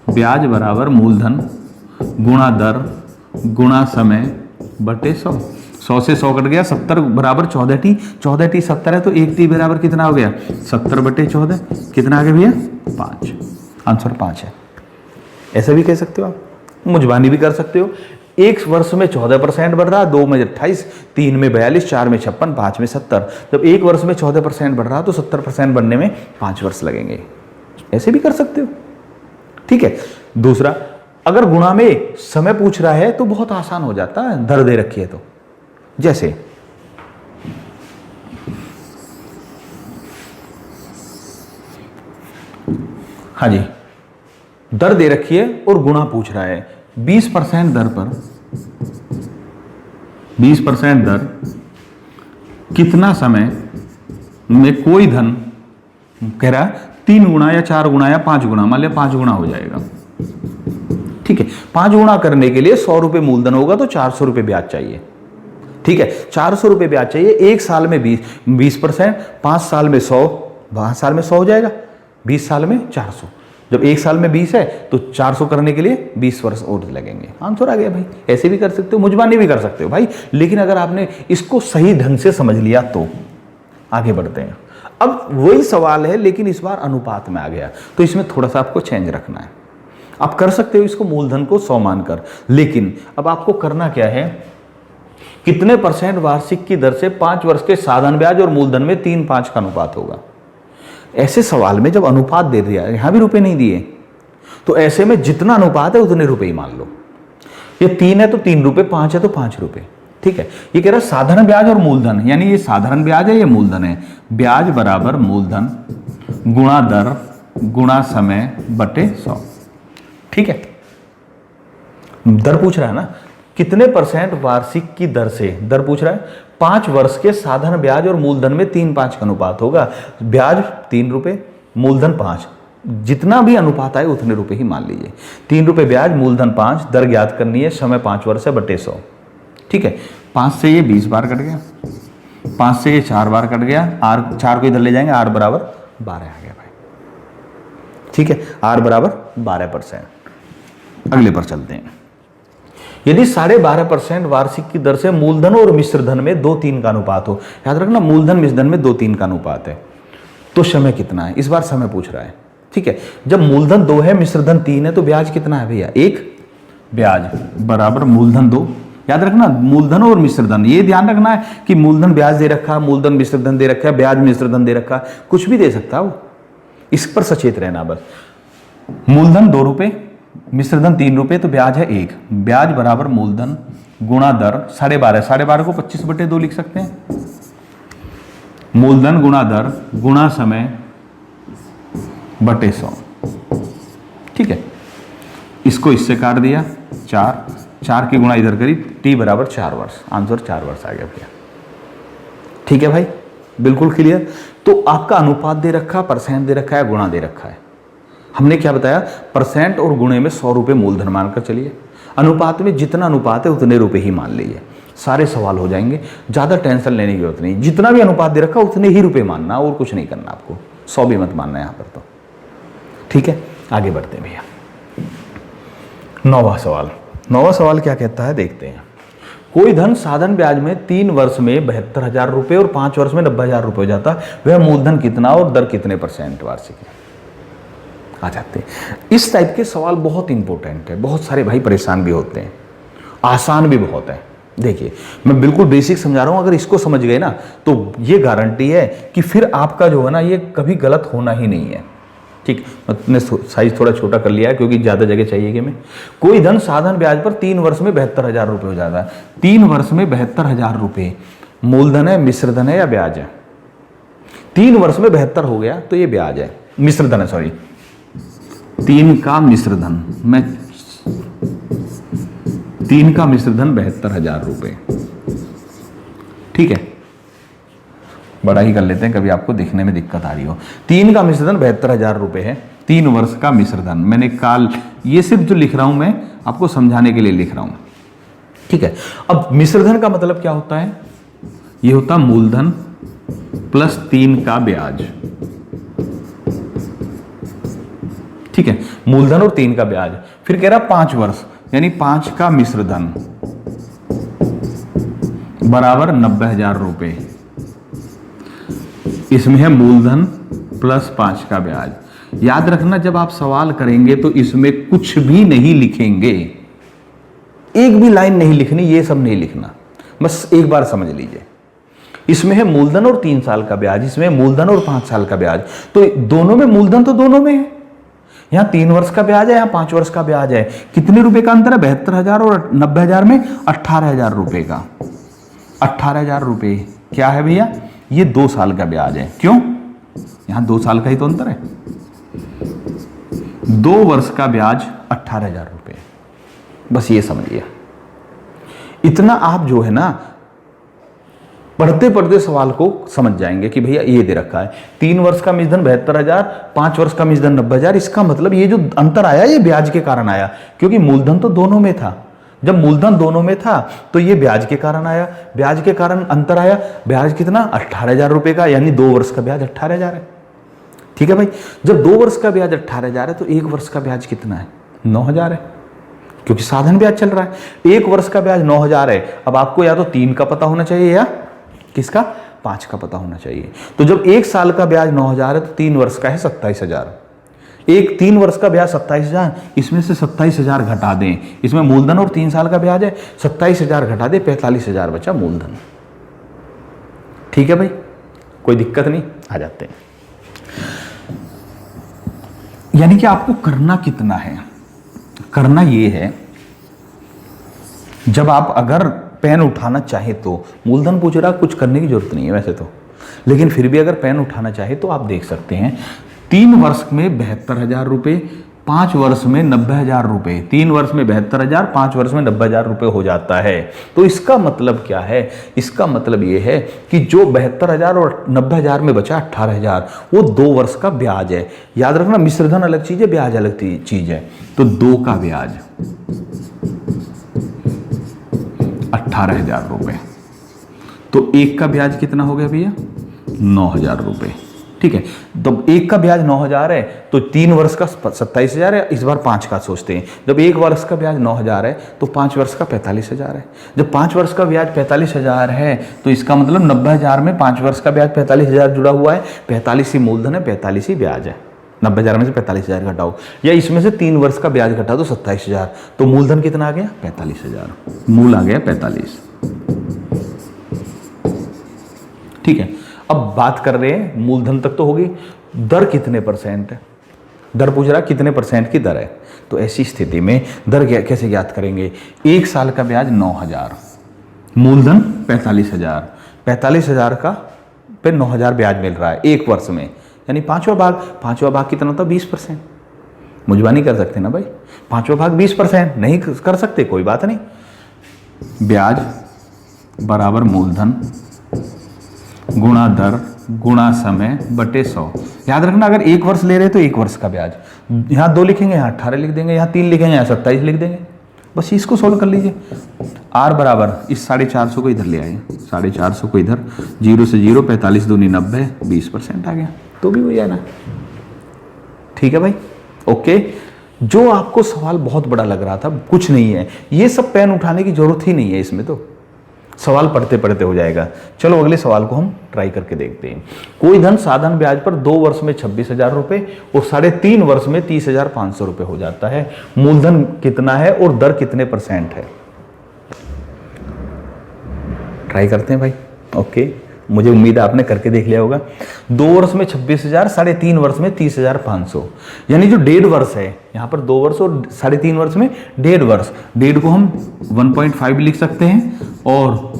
ब्याज बराबर मूलधन गुणा दर गुणा समय बटे 100, 100 से 100 कट गया, 70 बराबर 14t, 14t 70 है तो 1t बराबर कितना हो गया, 70 बटे 14, कितना आ गया भैया, 5। आंसर 5 है। ऐसे भी कह सकते हो आप, मुजबानी भी कर सकते हो। 1 वर्ष में 14% बढ़ रहा, 2 में 28, 3 में 42, 4 में 56, 5 में 70। जब 1 वर्ष में 14% बढ़ रहा तो 70% बढ़ने में 5 वर्ष लगेंगे, ऐसे भी कर सकते हो। ठीक है, दूसरा, अगर गुणा में समय पूछ रहा है तो बहुत आसान हो जाता है, दर दे रखी है तो। जैसे हाँ जी, दर दे रखी है और गुणा पूछ रहा है, 20% दर पर 20% दर कितना समय में कोई धन कह रहा है 3 गुना या 4 गुना या 5 गुना, मान लिया 5 गुना हो जाएगा। ठीक है, 5 गुना करने के लिए 100 रुपये मूलधन होगा तो 400 रुपये ब्याज चाहिए। ठीक है, 400 रुपये ब्याज चाहिए, 1 साल में 20%, 5 साल में 100, 5 साल में 100 हो जाएगा, 20 साल में 400। जब 1 साल में 20 है तो 400 करने के लिए 20 वर्ष और लगेंगे। आंसर आ गया भाई। ऐसे भी कर सकते हो, मुजबानी भी कर सकते हो भाई, लेकिन अगर आपने इसको सही ढंग से समझ लिया तो आगे बढ़ते हैं। अब वही सवाल है लेकिन इस बार अनुपात में आ गया, तो इसमें थोड़ा सा आपको चेंज रखना है। आप कर सकते हो इसको मूलधन को 100 मानकर, लेकिन अब आपको करना क्या है, कितने % वार्षिक की दर से 5 वर्ष के साधारण ब्याज और मूलधन में 3:5 का अनुपात होगा। ऐसे सवाल में जब अनुपात दे दिया, यहां भी रुपए नहीं दिए, तो ऐसे में जितना अनुपात है उतने रुपए ही मान लो। ये 3 है तो 3 रुपए, 5 है तो 5 रुपए, ठीक है। ये कह रहा है साधारण ब्याज और मूलधन, यानी ये साधारण ब्याज है, ये मूलधन है। ब्याज बराबर मूलधन गुणा दर गुणा समय बटे 100, ठीक है। दर पूछ रहा है ना, कितने % वार्षिक की दर से, दर पूछ रहा है, 5 वर्ष के साधारण ब्याज और मूलधन में 3:5 का अनुपात होगा। ब्याज 3 रुपए, मूलधन 5, जितना भी अनुपात आए उतने रुपए ही मान लीजिए। 3 रुपए ब्याज, मूलधन 5, दर ज्ञात करनी है, समय 5 वर्ष है बटे 100, ठीक है। 5 से ये 20 बार कट गया, 5 से ये 4 बार कट गया, आर 4 को इधर ले जाएंगे, आर बराबर 12 आ गया भाई, ठीक है। आर बराबर 12%। अगले पर चलते हैं। यदि 12.5% वार्षिक की दर से मूलधन और मिश्र धन में 2:3 का अनुपात हो, याद रखना मूलधन मिश्र धन में 2:3 का अनुपात है, तो समय कितना है, इस बार समय पूछ रहा है, ठीक है। जब मूलधन 2 है मिश्र धन 3 है तो ब्याज कितना है भैया, 1। ब्याज बराबर मूलधन 2, याद रखना मूलधन और मिश्र धन, ये ध्यान रखना है कि मूलधन ब्याज दे रखा, मूलधन मिश्र धन दे रखा है, ब्याज मिश्र धन दे रखा, कुछ भी दे सकता है वो, इस पर सचेत रहना बस। मूलधन 2 रुपए, मिश्र धन 3 रुपए, तो ब्याज है 1। ब्याज बराबर मूलधन गुणा दर 12.5, 12.5 को 25/2 लिख सकते हैं। मूलधन गुणा दर गुणा समय बटे 100, ठीक है। इसको इससे काट दिया, 4 की गुणा इधर करी, टी बराबर 4 वर्ष, आंसर 4 वर्ष आ गया भैया, ठीक है भाई, बिल्कुल क्लियर। तो आपका अनुपात दे रखा, % दे रखा है, गुणा दे रखा है। हमने क्या बताया, % और गुणे में 100 रुपए मूलधन मानकर चलिए, अनुपात में जितना अनुपात है उतने रुपए ही मान लीजिए, सारे सवाल हो जाएंगे, ज़्यादा टेंशन लेने की जरूरत नहीं। जितना भी अनुपात दे रखा उतने ही रुपए मानना, और कुछ नहीं करना आपको, 100 भी मत मानना यहाँ पर, तो ठीक है। आगे बढ़ते हैं भैया। 9वां सवाल, 9वां सवाल क्या कहता है देखते हैं। कोई धन साधन ब्याज में 3 वर्ष में 72,000 रुपए और 5 वर्ष में 90,000 रुपए हो जाता, वह मूलधन कितना और दर कितने % वार्षिक है। आ जाते हैं, इस टाइप के सवाल बहुत इंपॉर्टेंट है, बहुत सारे भाई परेशान भी होते हैं, आसान भी बहुत है। देखिए मैं बिल्कुल बेसिक समझा रहा हूं, अगर इसको समझ गए ना तो ये गारंटी है कि फिर आपका जो है ना ये कभी गलत होना ही नहीं है, ठीक। मैंने साइज थोड़ा छोटा कर लिया है क्योंकि ज़्यादा जगह चाहिए कि मैं। कोई धन साधन ब्याज पर 3 वर्ष में 72,000 रुपये हो जाता है। 3 वर्ष में 72,000 रुपये मूलधन है, मिश्र धन है या ब्याज है। 3 वर्ष में 72 हो गया तो ये ब्याज है, मिश्र धन है, सॉरी 3 का मिश्र धन, मैं 3 का मिश्र धन 72,000 रुपये, ठीक है। बड़ा ही कर लेते हैं, कभी आपको दिखने में दिक्कत आ रही हो। 3 का मिश्र धन 72,000 रुपये है, 3 वर्ष का मिश्र धन। मैंने काल ये सिर्फ जो लिख रहा हूं मैं आपको समझाने के लिए लिख रहा हूं, ठीक है। अब मिश्र धन का मतलब क्या होता है, ये होता मूलधन प्लस 3 का ब्याज, ठीक है। मूलधन और 3 का ब्याज, फिर कह रहा 5 वर्ष यानी 5 का मिश्र धन बराबर 90,000 रुपये। इसमें है मूलधन प्लस 5 का ब्याज। याद रखना जब आप सवाल करेंगे तो इसमें कुछ भी नहीं लिखेंगे, एक भी लाइन नहीं लिखनी, ये सब नहीं लिखना, बस एक बार समझ लीजिए। इसमें है मूलधन और 3 साल का ब्याज, इसमें मूलधन और 5 साल का ब्याज, तो दोनों में मूलधन तो दोनों में है। यहां 3 वर्ष का ब्याज है, यहां 5 वर्ष का ब्याज है। कितने रुपए का अंतर है, 72,000 और 90,000 में 18,000 रुपए का। 18,000 रुपए क्या है भैया, ये 2 साल का ब्याज है। क्यों, यहां 2 साल का ही तो अंतर है। 2 वर्ष का ब्याज 18,000 रुपए, बस ये समझिए। इतना आप जो है ना पढ़ते पढ़ते सवाल को समझ जाएंगे कि भैया ये दे रखा है 3 वर्ष का मिश्रधन 72,000, 5 वर्ष का मिश्रधन 90,000। इसका मतलब ये जो अंतर आया ये ब्याज के कारण आया, क्योंकि मूलधन तो दोनों में था। जब मूलधन दोनों में था तो ये ब्याज के कारण आया, ब्याज के कारण अंतर आया। ब्याज कितना, 18,000 रुपए का, यानी 2 वर्ष का ब्याज 18,000 है, ठीक है भाई। जब 2 वर्ष का ब्याज 18,000 है तो 1 वर्ष का ब्याज कितना है, 9,000 है, क्योंकि साधन ब्याज चल रहा है। 1 वर्ष का ब्याज 9,000 है। अब आपको या तो 3 का पता होना चाहिए या किसका, 5 का पता होना चाहिए। तो जब 1 साल का ब्याज 9,000 है तो 3 वर्ष का है 27,000, एक 3 वर्ष का ब्याज 27,000, इसमें से 27,000 घटा दें, इसमें मूलधन और 3 साल का ब्याज है, 27,000 घटा दें, 45,000 बचा मूलधन। ठीक है भाई, कोई दिक्कत नहीं, आ जाते हैं। यानी कि आपको करना कितना है, करना ये है, जब आप अगर पेन उठाना चाहे तो, मूलधन पूछ रहा, कुछ करने की जरूरत नहीं है वैसे तो, लेकिन फिर भी अगर पेन उठाना चाहे तो आप देख सकते हैं 3 वर्ष में 72,000 रुपये, 5 वर्ष में 90,000 रुपये, 3 वर्ष में 72,000, 5 वर्ष में 90,000 रुपये हो जाता है। तो इसका मतलब क्या है, इसका मतलब ये है कि जो 72,000 और 90,000 में बचा 18,000, वो 2 वर्ष का ब्याज है। याद रखना, मिश्रधन अलग चीज है, ब्याज अलग चीज है। तो 2 का ब्याज 18,000 रुपये, तो 1 का ब्याज कितना हो गया भैया, 9,000 रुपये। ठीक है, तो 1 का ब्याज 9,000 है, तो 3 वर्ष का 27,000 है, इस बार 5 का सोचते हैं। जब 1 वर्ष का ब्याज 9,000 है तो 5 वर्ष का 45,000 है। जब 5 वर्ष का ब्याज 45,000 है तो इसका मतलब 90,000 में 5 वर्ष का ब्याज 45,000 जुड़ा हुआ है, 45 ही मूलधन है, 45 ही ब्याज है। 90,000 में से 45,000 घटाओ, या इसमें से 3 वर्ष का ब्याज घटा दो 27,000, तो मूलधन कितना आ गया, 45,000, मूल आ गया 45। ठीक है, अब बात कर रहे हैं मूलधन तक तो होगी, दर कितने परसेंट है, दर पूछ रहा कितने परसेंट की दर है। तो ऐसी स्थिति में दर कैसे ज्ञात करेंगे, 1 साल का ब्याज 9,000, मूलधन 45,000, 45,000 का पे 9,000 ब्याज मिल रहा है 1 वर्ष में, यानी पांचवा भाग कितना होता है, 20%। मुझबानी कर सकते ना भाई, पांचवा भाग 20%, नहीं कर सकते कोई बात नहीं। ब्याज बराबर मूलधन गुणा दर गुणा समय बटे 100। याद रखना, अगर 1 वर्ष ले रहे तो 1 वर्ष का ब्याज, यहाँ 2 लिखेंगे, यहाँ 18 लिख देंगे, यहाँ 3 लिखेंगे, यहाँ 27 लिख देंगे, बस इसको सोल्व कर लीजिए। आर बराबर इस 450 को इधर ले आए, 450 को इधर, 0 से 0, 45 दूनी 90, 20% आ गया, तो भी वही है ना। ठीक है भाई, ओके। जो आपको सवाल बहुत बड़ा लग रहा था, कुछ नहीं है, ये सब पेन उठाने की जरूरत ही नहीं है, इसमें तो सवाल पढ़ते पढ़ते हो जाएगा। चलो अगले सवाल को हम ट्राई करके देखते हैं। कोई धन साधारण ब्याज पर 2 वर्ष में 26,000 रुपए और 3.5 वर्ष में 30,500 रुपए हो जाता है। मूलधन कितना है और दर कितने % है, ट्राई करते हैं भाई। ओके, मुझे उम्मीद है आपने करके देख लिया होगा। 2 वर्ष में 26,000, 3.5 वर्ष में 30,500, यानी जो 1.5 वर्ष है, यहाँ पर 2 वर्ष और 3.5 वर्ष में 1.5 वर्ष, 1.5 को हम 1.5 लिख सकते हैं और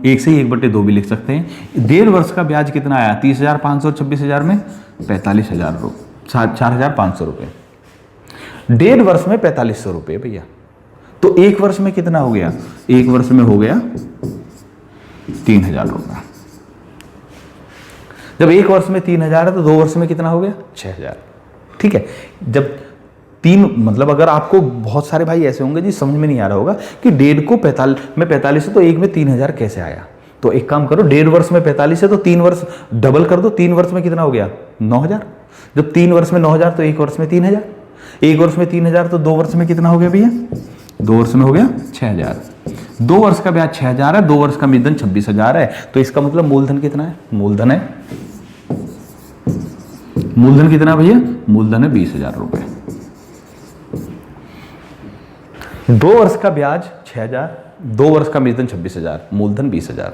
1 से 1/2 भी लिख सकते हैं। 1.5 वर्ष का ब्याज कितना आया, 30,500, 26,000 में 45,000 रुपये, 4,500 रुपये। 1.5 वर्ष में 4,500 रुपये भैया, तो 1 वर्ष में कितना हो गया, 1 वर्ष में हो गया 3,000 रुपये। जब 1 वर्ष में 3,000 है तो 2 वर्ष में कितना हो गया, 6,000। ठीक है, जब 3 मतलब अगर आपको बहुत सारे भाई ऐसे होंगे जी समझ में नहीं आ रहा होगा कि 1.5 को 45 है तो 1 में 3,000 कैसे आया, तो एक काम करो, 1.5 वर्ष में 45 है तो 3 वर्ष डबल कर दो, 3 वर्ष में कितना हो गया, 9,000। जब 3 वर्ष में 9,000 तो 1 वर्ष में 3,000, 1 वर्ष में 3,000 तो 2 वर्ष में कितना हो गया भैया, 2 वर्ष में हो गया 6,000। 2 वर्ष का ब्याज 6,000 है, 2 वर्ष का मूलधन 26,000 है, तो इसका मतलब मूलधन कितना है, मूलधन कितना भैया, मूलधन है 20,000 रुपए। 2 वर्ष का ब्याज 6,000, 2 वर्ष का मूलधन 26,000, मूलधन 20,000।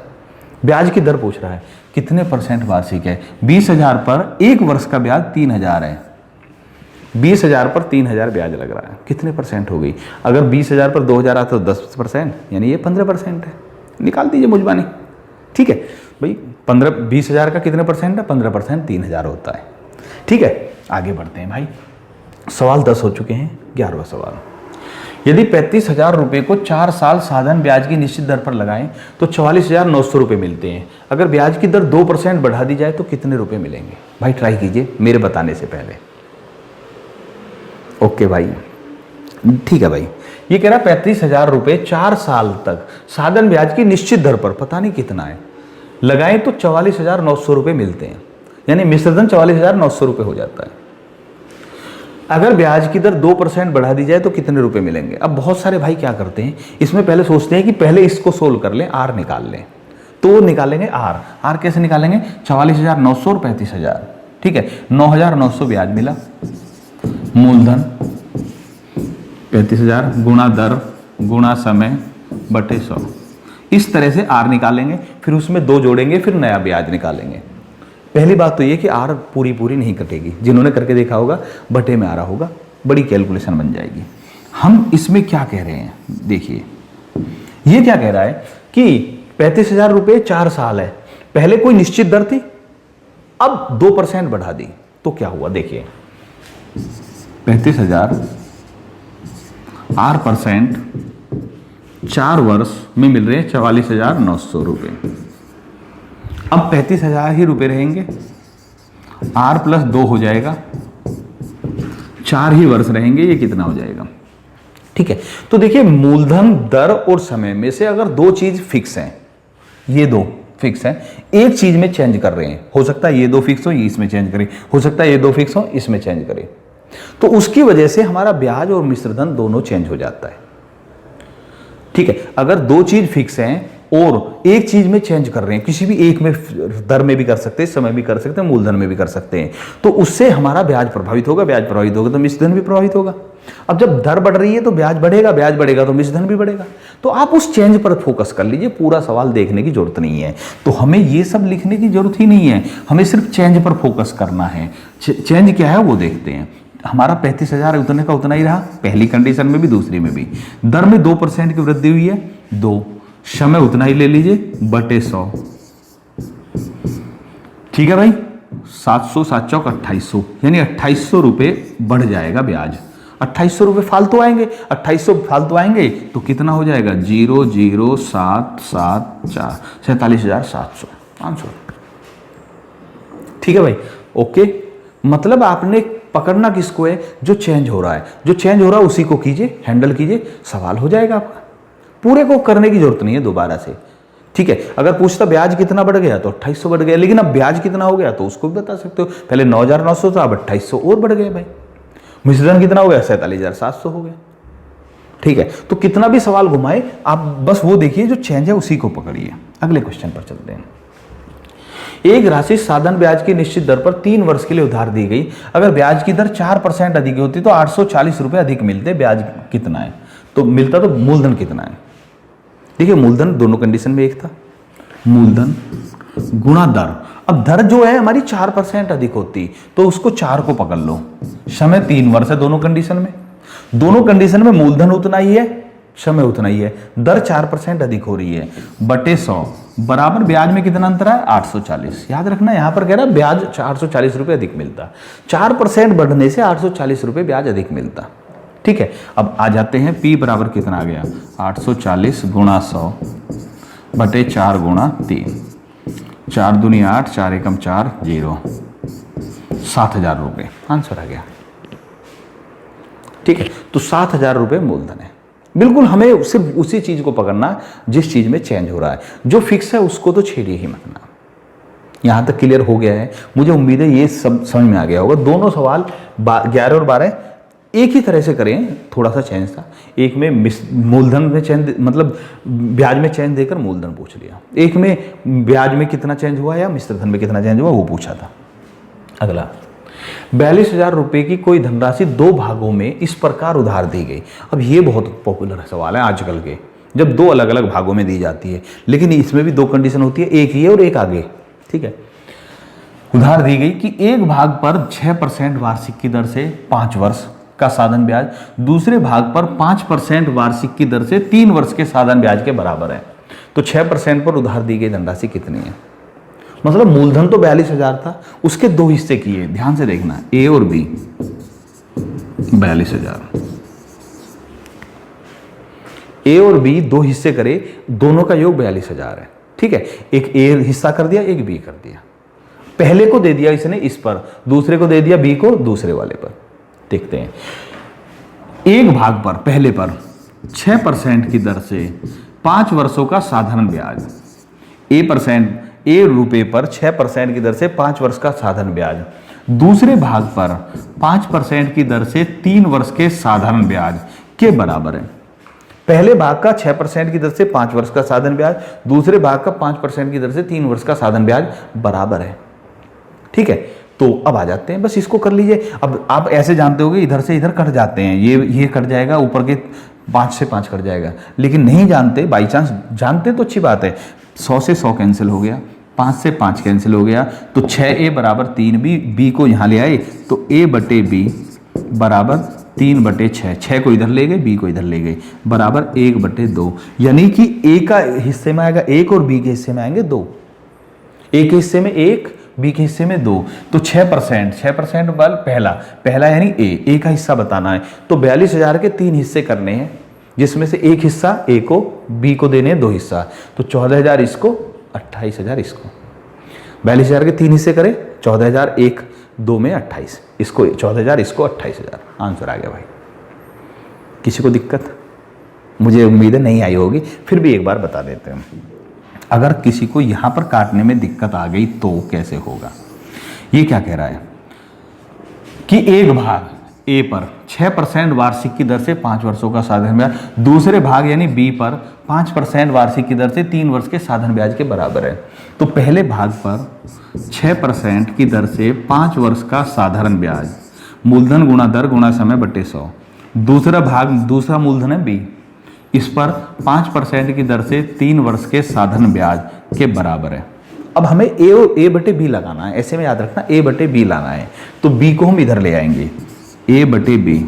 ब्याज की दर पूछ रहा है कितने % वार्षिक है, 20,000 पर 1 वर्ष का ब्याज 3,000 है, 20,000 पर 3,000 ब्याज लग रहा है, कितने % हो गई। अगर 20,000 पर 2,000 आता तो 10%, यानी ये 15% है, निकाल दीजिए मुझबानी। ठीक है भाई, 20,000 का कितने % है, 15%, 3,000 होता है। ठीक है, आगे बढ़ते हैं भाई। सवाल 10 हो चुके हैं, 11वां सवाल। यदि 35,000 रुपये को 4 साल साधारण ब्याज की निश्चित दर पर लगाएं तो 44,900 रुपये मिलते हैं। अगर ब्याज की दर 2% बढ़ा दी जाए तो कितने रुपए मिलेंगे, भाई ट्राई कीजिए मेरे बताने से पहले। ओके भाई, ठीक है भाई, ये कह रहा 35,000 रुपये 4 साल तक साधारण ब्याज की निश्चित दर पर, पता नहीं कितना है, लगाएं तो 44,900 रुपये मिलते हैं, यानी मिश्रधन 44,900 रुपये हो जाता है। अगर ब्याज की दर 2% बढ़ा दी जाए तो कितने रुपए मिलेंगे। अब बहुत सारे भाई क्या करते हैं, इसमें पहले सोचते हैं कि पहले इसको सोल्व कर लें, आर निकाल लें, तो वो निकालेंगे आर कैसे निकालेंगे, 44,900 और 35,000। ठीक है, 9,900 ब्याज मिला, मूलधन 35,000 गुणा दर गुणा समय बटे 100। इस तरह से आर निकालेंगे, फिर उसमें 2 जोड़ेंगे, फिर नया ब्याज निकालेंगे। पहली बात तो ये कि आर पूरी पूरी नहीं कटेगी, जिन्होंने करके देखा होगा बटे में आ रहा होगा, बड़ी कैलकुलेशन बन जाएगी। हम इसमें क्या कह रहे हैं, देखिए ये क्या कह रहा है कि 35,000 रुपये 4 साल है, पहले कोई निश्चित दर थी, अब 2% बढ़ा दी, तो क्या हुआ देखिए 35,000 8% 4 वर्ष में मिल रहे हैं 44,900 रुपये। अब 35,000 ही रुपये रहेंगे, आर प्लस 2 हो जाएगा, 4 ही वर्ष रहेंगे, ये कितना हो जाएगा। ठीक है, तो देखिए मूलधन दर और समय में से अगर 2 चीज फिक्स हैं, ये 2 फिक्स हैं, एक चीज में चेंज कर रहे हैं, हो सकता है ये 2 फिक्स हो, ये इसमें चेंज करें, हो सकता है ये 2 फिक्स हो, इसमें चेंज करें, तो उसकी वजह से हमारा ब्याज और मिश्रधन दोनों चेंज हो जाता है। ठीक है, अगर 2 चीज फिक्स हैं और एक चीज में चेंज कर रहे हैं, किसी भी एक में दर में भी कर सकते हैं, समय भी कर सकते हैं, मूलधन में भी कर सकते हैं, तो उससे हमारा ब्याज प्रभावित होगा, ब्याज प्रभावित होगा तो मिश्रधन भी प्रभावित होगा। अब जब दर बढ़ रही है तो ब्याज बढ़ेगा, ब्याज बढ़ेगा तो मिश्रधन भी बढ़ेगा। तो आप उस चेंज पर फोकस कर लीजिए, पूरा सवाल देखने की जरूरत नहीं है। तो हमें ये सब लिखने की जरूरत ही नहीं है, हमें सिर्फ चेंज पर फोकस करना है। चेंज क्या है वो देखते हैं। हमारा 35,000 उतने का उतना ही रहा, पहली कंडीशन में भी दूसरी में भी। दर में 2% की वृद्धि हुई है, 2, समय उतना ही ले लीजिए बटे 100। ठीक है भाई, 700 7 चौक 2800, यानी 2800 रुपये बढ़ जाएगा ब्याज। 2800 रुपये फालतू आएंगे, 2800 फालतू आएंगे तो कितना हो जाएगा 00774 47,700 आंसर। ठीक है भाई, ओके। मतलब आपने पकड़ना किसको है, जो चेंज हो रहा है, जो चेंज हो रहा है उसी को कीजिए, हैंडल कीजिए, सवाल हो जाएगा आपका। पूरे को करने की जरूरत नहीं है दोबारा से। ठीक है, अगर पूछता ब्याज कितना बढ़ गया तो 2800 बढ़ गया, लेकिन अब ब्याज कितना हो गया तो उसको भी बता सकते हो। पहले 9,900 था, अब 2800 और बढ़ गया भाई। मिश्रधन कितना हो गया, 47,700 हो गया। ठीक है, तो कितना भी सवाल घुमाए आप बस वो देखिए, जो चेंज है उसी को पकड़िए। अगले क्वेश्चन पर चलते हैं। एक राशि साधन ब्याज की निश्चित दर पर 3 वर्ष के लिए उधार दी गई, अगर ब्याज की दर 4% अधिक होती तो 840 रुपये अधिक मिलते, ब्याज कितना है, तो मिलता तो मूलधन कितना है। देखिए मूलधन दोनों कंडीशन में एक था, मूलधन गुणा दर। अब दर जो है हमारी 4% अधिक होती तो उसको 4 को पकड़ लो, समय 3 वर्ष है दोनों कंडीशन में, दोनों कंडीशन में मूलधन उतना ही है, समय उतना ही है, दर 4% अधिक हो रही है, बटे 100 बराबर ब्याज में कितना अंतर है 840। याद रखना यहां पर कह रहा है ब्याज 840 रुपये अधिक मिलता, 4% बढ़ने से 840 रुपये ब्याज अधिक मिलता। ठीक है, अब आ जाते हैं P बराबर कितना आ गया 840 गुणा 100 बटे 4 गुणा 3, 4 दूनी 8, 4 एकम 4, 0, 7,000 रुपये आंसर आ गया। ठीक है, तो 7,000 रुपये मूलधन है। बिल्कुल हमें सिर्फ उसी चीज को पकड़ना जिस चीज में चेंज हो रहा है, जो फिक्स है उसको तो छेड़िए ही मत ना। यहां तक क्लियर हो गया है, मुझे उम्मीद है ये सब समझ में आ गया होगा। दोनों सवाल 11 और 12 एक ही तरह से करें, थोड़ा सा चेंज था। एक में मूलधन में चेंज, मतलब ब्याज में चेंज देकर मूलधन पूछ लिया, एक में ब्याज में कितना चेंज हुआ या मिश्रधन में कितना चेंज हुआ वो पूछा था। अगला 42,000 रुपये की कोई धनराशि 2 भागों में इस प्रकार उधार दी गई। अब ये बहुत पॉपुलर सवाल है आजकल के, जब 2 अलग अलग भागों में दी जाती है, लेकिन इसमें भी 2 कंडीशन होती है, एक ये और एक आगे। ठीक है, उधार दी गई कि एक भाग पर 6% वार्षिक की दर से 5 वर्ष का साधन ब्याज, दूसरे भाग पर 5% वार्षिक की दर से 3 वर्ष के साधन ब्याज के बराबर है। तो 6% पर उधार दी गई धनराशि कितनी है। मतलब मूलधन तो 42,000 था, उसके 2 हिस्से किए, ध्यान से देखना, ए और बी। 42,000 ए और बी 2 हिस्से करे, दोनों का योग 42,000 है। ठीक है, एक ए हिस्सा कर दिया, एक बी कर दिया। पहले को दे दिया इसने इस पर, दूसरे को दे दिया बी को दूसरे वाले पर। देखते हैं, एक भाग पर पहले पर 6% की दर से 5 वर्षों का साधारण ब्याज, ए रुपए पर 6% की दर से 5 वर्ष का साधारण ब्याज, दूसरे भाग पर 5% की दर से 3 वर्ष के साधारण ब्याज के बराबर है। पहले भाग का 6% की दर से 5 वर्ष का साधारण ब्याज, दूसरे भाग का 5% की दर से 3 वर्ष का साधारण ब्याज बराबर है। ठीक है, तो अब आ जाते हैं, बस इसको कर लीजिए। अब आप ऐसे जानते होगे इधर से इधर कट जाते हैं, ये कट जाएगा, ऊपर के 5 से 5 कट जाएगा, लेकिन नहीं जानते, बाई चांस जानते तो अच्छी बात है। 100 से 100 कैंसिल हो गया, 5 से 5 कैंसिल हो गया, तो 6a बराबर 3b, b को यहाँ ले आए तो a बटे b बराबर 3/6, 6 को इधर ले गए, b को इधर ले गए, बराबर 1/2। यानी कि a का हिस्से में आएगा 1 और b के हिस्से में आएंगे 2। a के हिस्से में 1, b के हिस्से में 2, तो 6% बल पहला यानी a का हिस्सा बताना है। तो 42,000 के 3 हिस्से करने हैं, जिसमें से एक हिस्सा a को, b को देने हैं 2 हिस्सा, तो 14,000 इसको, 28,000 इसको। 42,000 के 3 हिस्से करें, 14,000, 1 2 में 28, इसको 14,000, इसको 28,000। आंसर आ गया भाई। किसी को दिक्कत? मुझे उम्मीद है नहीं आई होगी, फिर भी एक बार बता देते हैं। अगर किसी को यहां पर काटने में दिक्कत आ गई तो कैसे होगा? ये क्या कह रहा है कि एक भाग ए पर 6% वार्षिक की दर से 5 वर्षों का साधारण ब्याज, दूसरे भाग यानी बी पर 5% वार्षिक की दर से 3 वर्ष के साधारण ब्याज के बराबर है। तो पहले भाग पर 6% की दर से 5 वर्ष का साधारण ब्याज, मूलधन गुणा दर गुणा समय बटे 100। दूसरा मूलधन है बी, इस पर 5% की दर से 3 वर्ष के साधारण ब्याज के बराबर है। अब हमें ए बटे बी लगाना है, ऐसे में याद रखना ए बटे बी लाना है, तो बी को हम इधर ले आएंगे, ए बटे बी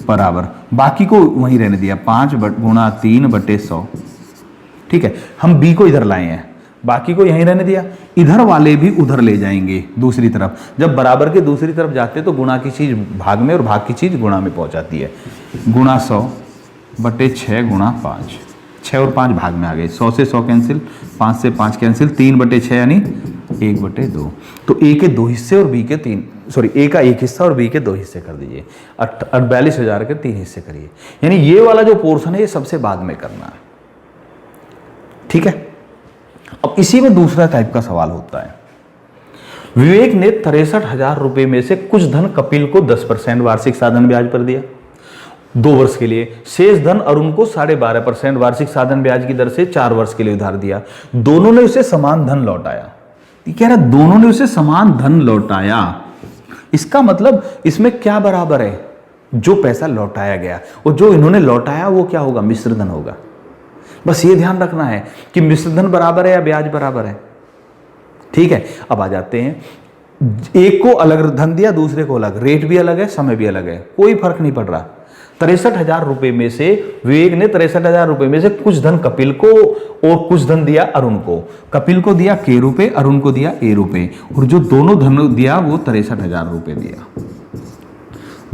बराबर, बाकी को वहीं रहने दिया, 5 गुणा 3/100। ठीक है, हम बी को इधर लाए हैं, बाकी को यहीं रहने दिया, इधर वाले भी उधर ले जाएंगे दूसरी तरफ। जब बराबर के दूसरी तरफ जाते तो गुणा की चीज भाग में और भाग की चीज गुणा में पहुंचाती है। गुणा 100/6 गुणा 5, 6 और 5 भाग में आ गए, 100 से 100 कैंसिल, 5 से 5 कैंसिल, 3/6 यानी 1/2। तो ए के 2 हिस्से और बी के 3, सॉरी ए का 1 हिस्सा और बी के 2 हिस्से कर दीजिए। 48,000 के 3 हिस्से करिए, यानी ये वाला जो पोर्शन है ये सबसे बाद में करना है। ठीक है, अब इसी में दूसरा टाइप का सवाल होता है। विवेक ने 63,000 रुपए में से कुछ धन कपिल को 10% वार्षिक साधन ब्याज पर दिया 2 वर्ष के लिए, शेष धन अरुण को 12.5% वार्षिक साधन ब्याज की दर से 4 वर्ष के लिए उधार दिया। दोनों ने उसे समान धन लौटाया। कह रहा दोनों ने उसे समान धन लौटाया, इसका मतलब इसमें क्या बराबर है? जो पैसा लौटाया गया और जो इन्होंने लौटाया वो क्या होगा? मिश्र धन होगा। बस ये ध्यान रखना है कि मिश्र धन बराबर है या ब्याज बराबर है। ठीक है, अब आ जाते हैं, एक को अलग धन दिया, दूसरे को अलग, रेट भी अलग है, समय भी अलग है, कोई फर्क नहीं पड़ रहा। 63,000 रुपए में से विवेक ने 63,000 रुपए में से कुछ धन कपिल को और कुछ धन दिया अरुण को। कपिल को दिया k रुपए, अरुण को दिया a रुपए, और जो दोनों धन दिया वो 63,000 रुपए दिया।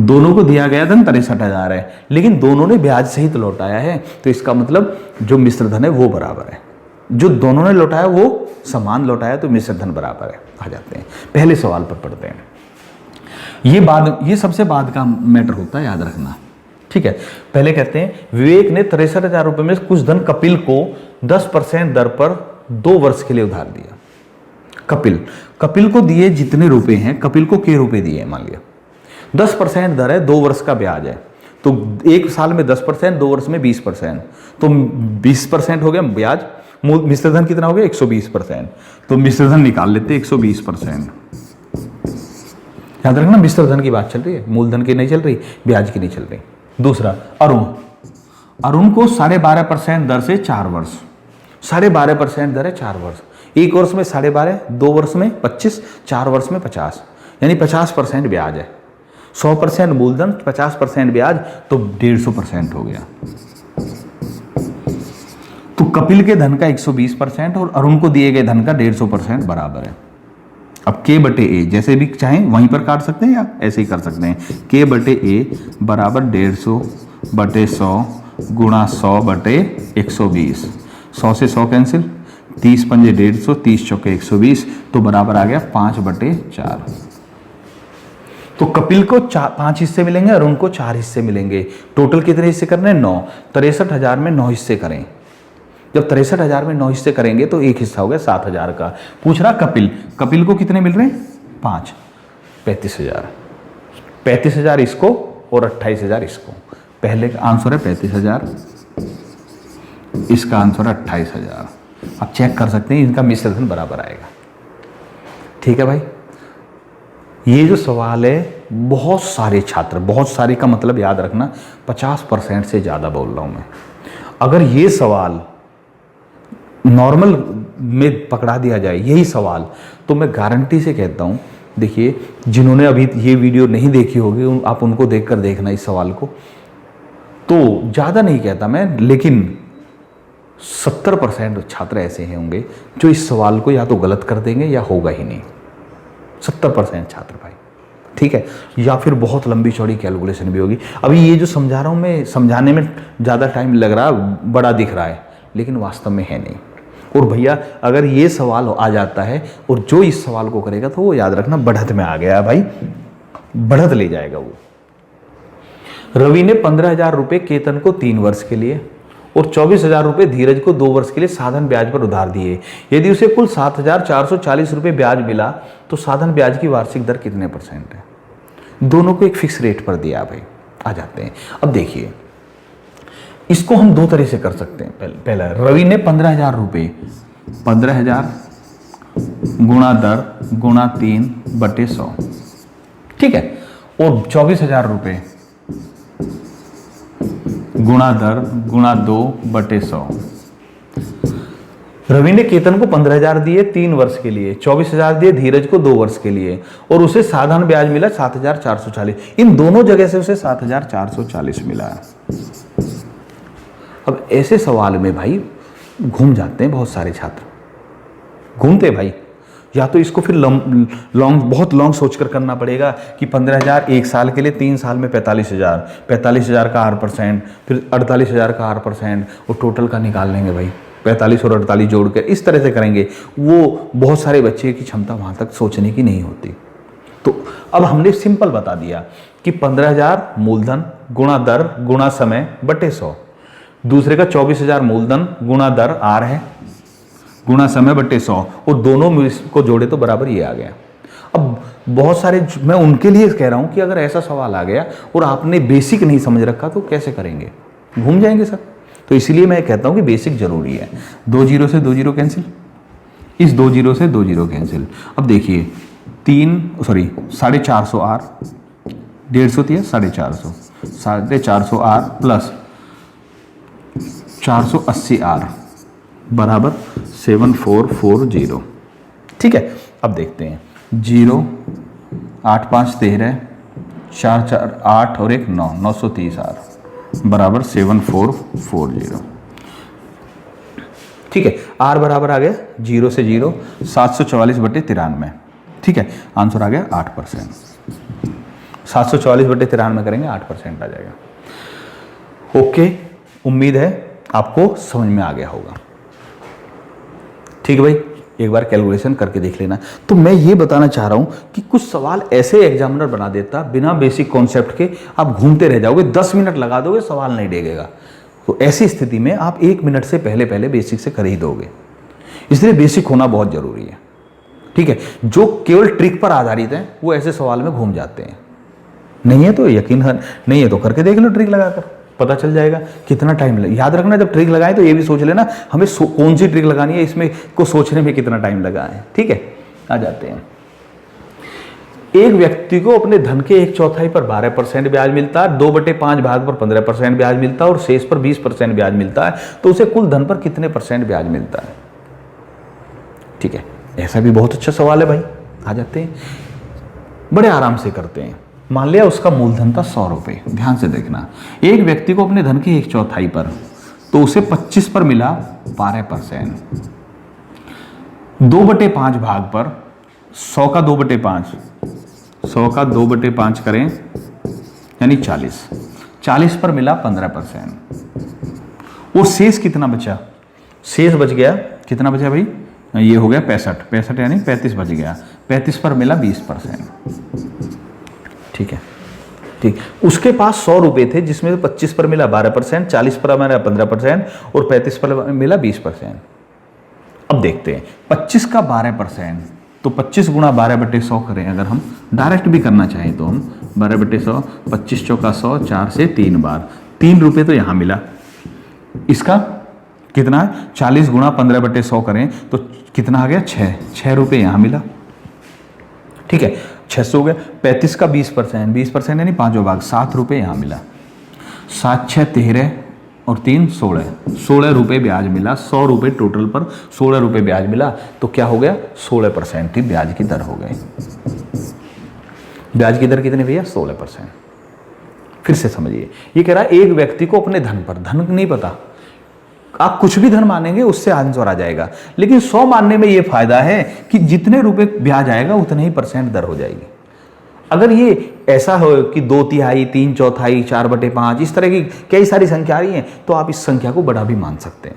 दोनों को दिया गया धन 63,000 है, लेकिन दोनों ने ब्याज सहित लौटाया है, तो इसका मतलब जो मिश्र धन है वो बराबर है। जो दोनों ने लौटाया वो समान लौटाया, तो मिश्र धन बराबर है। आ जाते हैं पहले सवाल पर पढ़ते हैं। ये सबसे बाद का मैटर होता है, याद रखना। ठीक है, पहले कहते हैं विवेक ने 63,000 रुपए में कुछ धन कपिल को 10% दर पर 2 वर्ष के लिए उधार दिया। कपिल को दिए जितने रुपए हैं, कपिल को k रुपए दिए, मान लिया 10% दर है, 2 वर्ष का ब्याज है, तो 1 साल में 10%, 2 वर्ष में 20%, तो 20% हो गया ब्याज। मिश्र धन कितना हो गया? 120%। तो मिश्र धन निकाल लेते, 120%। याद रखना मिश्र धन की बात चल रही है, मूलधन की नहीं चल रही, ब्याज की नहीं चल रही। दूसरा अरुण को 12.5% दर से 4 वर्ष, 12.5% दर है 4 वर्ष, 1 वर्ष में 12.5, 2 वर्ष में 25, 4 वर्ष में 50, यानी 50% ब्याज है। 100% मूलधन, 50% ब्याज, तो 150% हो गया। तो कपिल के धन का 120% और अरुण को दिए गए धन का 150% बराबर है। अब k बटे ए, जैसे भी चाहें वहीं पर काट सकते हैं या ऐसे ही कर सकते हैं। k बटे ए बराबर 150/100 गुणा 100/120, 100 से 100 कैंसिल, 30 पंजे 150, 30 चौके 120, तो बराबर आ गया 5/4। तो कपिल को 5 हिस्से मिलेंगे, अरुण को 4 हिस्से मिलेंगे। टोटल कितने हिस्से करने? 9। 63,000 में 9 हिस्से करें। जब 63,000 में 9 हिस्से करेंगे तो एक हिस्सा हो गया 7,000 का। पूछ रहा कपिल को कितने मिल रहे हैं? 5, 35,000। 35,000 इसको और 28,000 इसको। पहले का आंसर है 35,000, इसका आंसर है 28,000। आप चेक कर सकते हैं, इनका मिश्र धन बराबर आएगा। ठीक है भाई, ये जो सवाल है बहुत सारे छात्र, बहुत सारे का मतलब याद रखना 50% से ज़्यादा बोल रहा हूँ मैं, अगर ये सवाल नॉर्मल में पकड़ा दिया जाए यही सवाल, तो मैं गारंटी से कहता हूँ, देखिए जिन्होंने अभी ये वीडियो नहीं देखी होगी आप उनको देखकर देखना इस सवाल को, तो ज़्यादा नहीं कहता मैं, लेकिन 70% छात्र ऐसे होंगे जो इस सवाल को या तो गलत कर देंगे या होगा ही नहीं। 70% छात्र भाई, ठीक है, या फिर बहुत लंबी चौड़ी कैलकुलेशन भी होगी। अभी ये जो समझा रहा हूँ मैं, समझाने में ज़्यादा टाइम लग रहा, बड़ा दिख रहा है, लेकिन वास्तव में है नहीं। और भैया अगर ये सवाल आ जाता है और जो इस सवाल को करेगा तो वो याद रखना बढ़त में आ गया भाई, बढ़त ले जाएगा वो। रवि ने 15,000 रुपये केतन को 3 वर्ष के लिए और 24,000 रुपये धीरज को 2 वर्ष के लिए साधन ब्याज पर उधार दिए। यदि उसे कुल 7,440 रुपये ब्याज मिला तो साधन ब्याज की वार्षिक दर कितने % है? दोनों को एक फिक्स रेट पर दिया भाई। आ जाते हैं, अब देखिए इसको हम 2 तरह से कर सकते हैं। पहला, रवि ने 15,000 रुपये, 15,000 गुणा दर गुणा 3/100, ठीक है, और 24,000 रुपये गुणा दर गुणा 2/100। रवि ने केतन को 15,000 दिए 3 वर्ष के लिए, 24,000 दिए धीरज को 2 वर्ष के लिए, और उसे साधारण ब्याज मिला 7,440। इन दोनों जगह से उसे 7,440 मिला है। अब ऐसे सवाल में भाई घूम जाते हैं बहुत सारे छात्र, घूमते भाई, या तो इसको फिर बहुत लॉन्ग सोचकर करना पड़ेगा कि 15,000 1 साल के लिए, 3 साल में 45,000, 45,000 का R%, फिर 48,000 का R%, और टोटल का निकाल लेंगे भाई, 45 और 48 जोड़कर इस तरह से करेंगे। वो बहुत सारे बच्चे की क्षमता वहाँ तक सोचने की नहीं होती। तो अब हमने सिंपल बता दिया कि 15,000 मूलधन गुणा दर गुणा समय बटे 100, दूसरे का 24,000 मूलधन गुणा दर R है गुणा समय बटे 100, और दोनों को जोड़े तो बराबर ये आ गया। अब बहुत सारे, मैं उनके लिए कह रहा हूं कि अगर ऐसा सवाल आ गया और आपने बेसिक नहीं समझ रखा तो कैसे करेंगे, घूम जाएंगे सर। तो इसीलिए मैं कहता हूं कि बेसिक जरूरी है। 2 0 से 2 0 कैंसिल, इस 2 0 से 2 0 कैंसिल। अब देखिए 450 R, 150 दिया 450, 450 R प्लस 480 R बराबर 7440, ठीक है। अब देखते हैं 0 8 5 13, 4 4 8 और 1 9, 930 R बराबर 7440, ठीक है। R बराबर आ गया 0 से 0, 744/93, ठीक है। आंसर आ गया 8%। 744/93 करेंगे 8% आ जाएगा। ओके, उम्मीद है आपको समझ में आ गया होगा, ठीक है भाई। एक बार कैलकुलेशन करके देख लेना। तो मैं ये बताना चाह रहा हूं कि कुछ सवाल ऐसे एग्जामिनर बना देता बिना बेसिक कॉन्सेप्ट के, आप घूमते रह जाओगे, 10 मिनट लगा दोगे, सवाल नहीं देगा। तो ऐसी स्थिति में आप 1 मिनट से पहले बेसिक से कर ही दोगे। इसलिए बेसिक होना बहुत जरूरी है, ठीक है। जो केवल ट्रिक पर आधारित है वो ऐसे सवाल में घूम जाते हैं। नहीं है तो यकीन नहीं है तो करके देख लो, ट्रिक लगाकर पता चल जाएगा कितना टाइम लगे। याद रखना जब ट्रिक लगाए तो ये भी सोच लेना हमें कौन सी ट्रिक लगानी है, इसमें को सोचने में कितना टाइम लगा है, ठीक है। आ जाते हैं, एक व्यक्ति को अपने धन के 1/4 पर 12% ब्याज मिलता है, 2/5 भाग पर 15% ब्याज मिलता है और शेष पर 20% ब्याज मिलता है, तो उसे कुल धन पर कितने % ब्याज मिलता है, ठीक है। ऐसा भी बहुत अच्छा सवाल है भाई। आ जाते हैं, बड़े आराम से करते हैं। मान लिया उसका मूलधन था 100 रुपये, ध्यान से देखना। एक व्यक्ति को अपने धन के 1/4 पर, तो उसे 25 पर मिला 12%, 2/5 भाग पर 100 का 2/5, 100 का 2/5 करें यानी 40 पर मिला 15%। और शेष कितना बचा? शेष बच गया, कितना बचा भाई? ये हो गया 65 यानी 35 बच गया। 35 पर मिला 20%, ठीक है, ठीक। उसके पास 100 रुपये थे जिसमें 25 पर मिला 12%, 40 पर मिला 15% और 35 पर मिला 20%। अब देखते हैं 25 का 12%, तो 25 गुणा 12/100 करें। अगर हम डायरेक्ट भी करना चाहें तो हम 12/100, 25 चौका 100, 4 से 3 बार, 3 रुपये तो यहाँ मिला। इसका कितना है? 40 गुणा 15/100 करें तो कितना आ गया? 6 रुपये यहाँ मिला, ठीक है। 600 हो गया। 35 का 20%, 20% यानी 5वां भाग, 7 रुपये यहाँ मिला। 7 6 13 और 3 16, 16 रुपये ब्याज मिला। 100 रुपये टोटल पर 16 रुपये ब्याज मिला, तो क्या हो गया, 16% की ब्याज की दर हो गई। ब्याज की दर कितनी भैया, 16%। फिर से समझिए, ये कह रहा है एक व्यक्ति को अपने धन पर, धन नहीं पता, आप कुछ भी धन मानेंगे उससे आंसर आ जाएगा, लेकिन 100 मानने में ये फायदा है कि जितने रुपए ब्याज आएगा उतने ही % दर हो जाएगी। अगर ये ऐसा हो कि 2/3, 3/4, 4/5 इस तरह की कई सारी संख्या आ रही हैं, तो आप इस संख्या को बड़ा भी मान सकते हैं।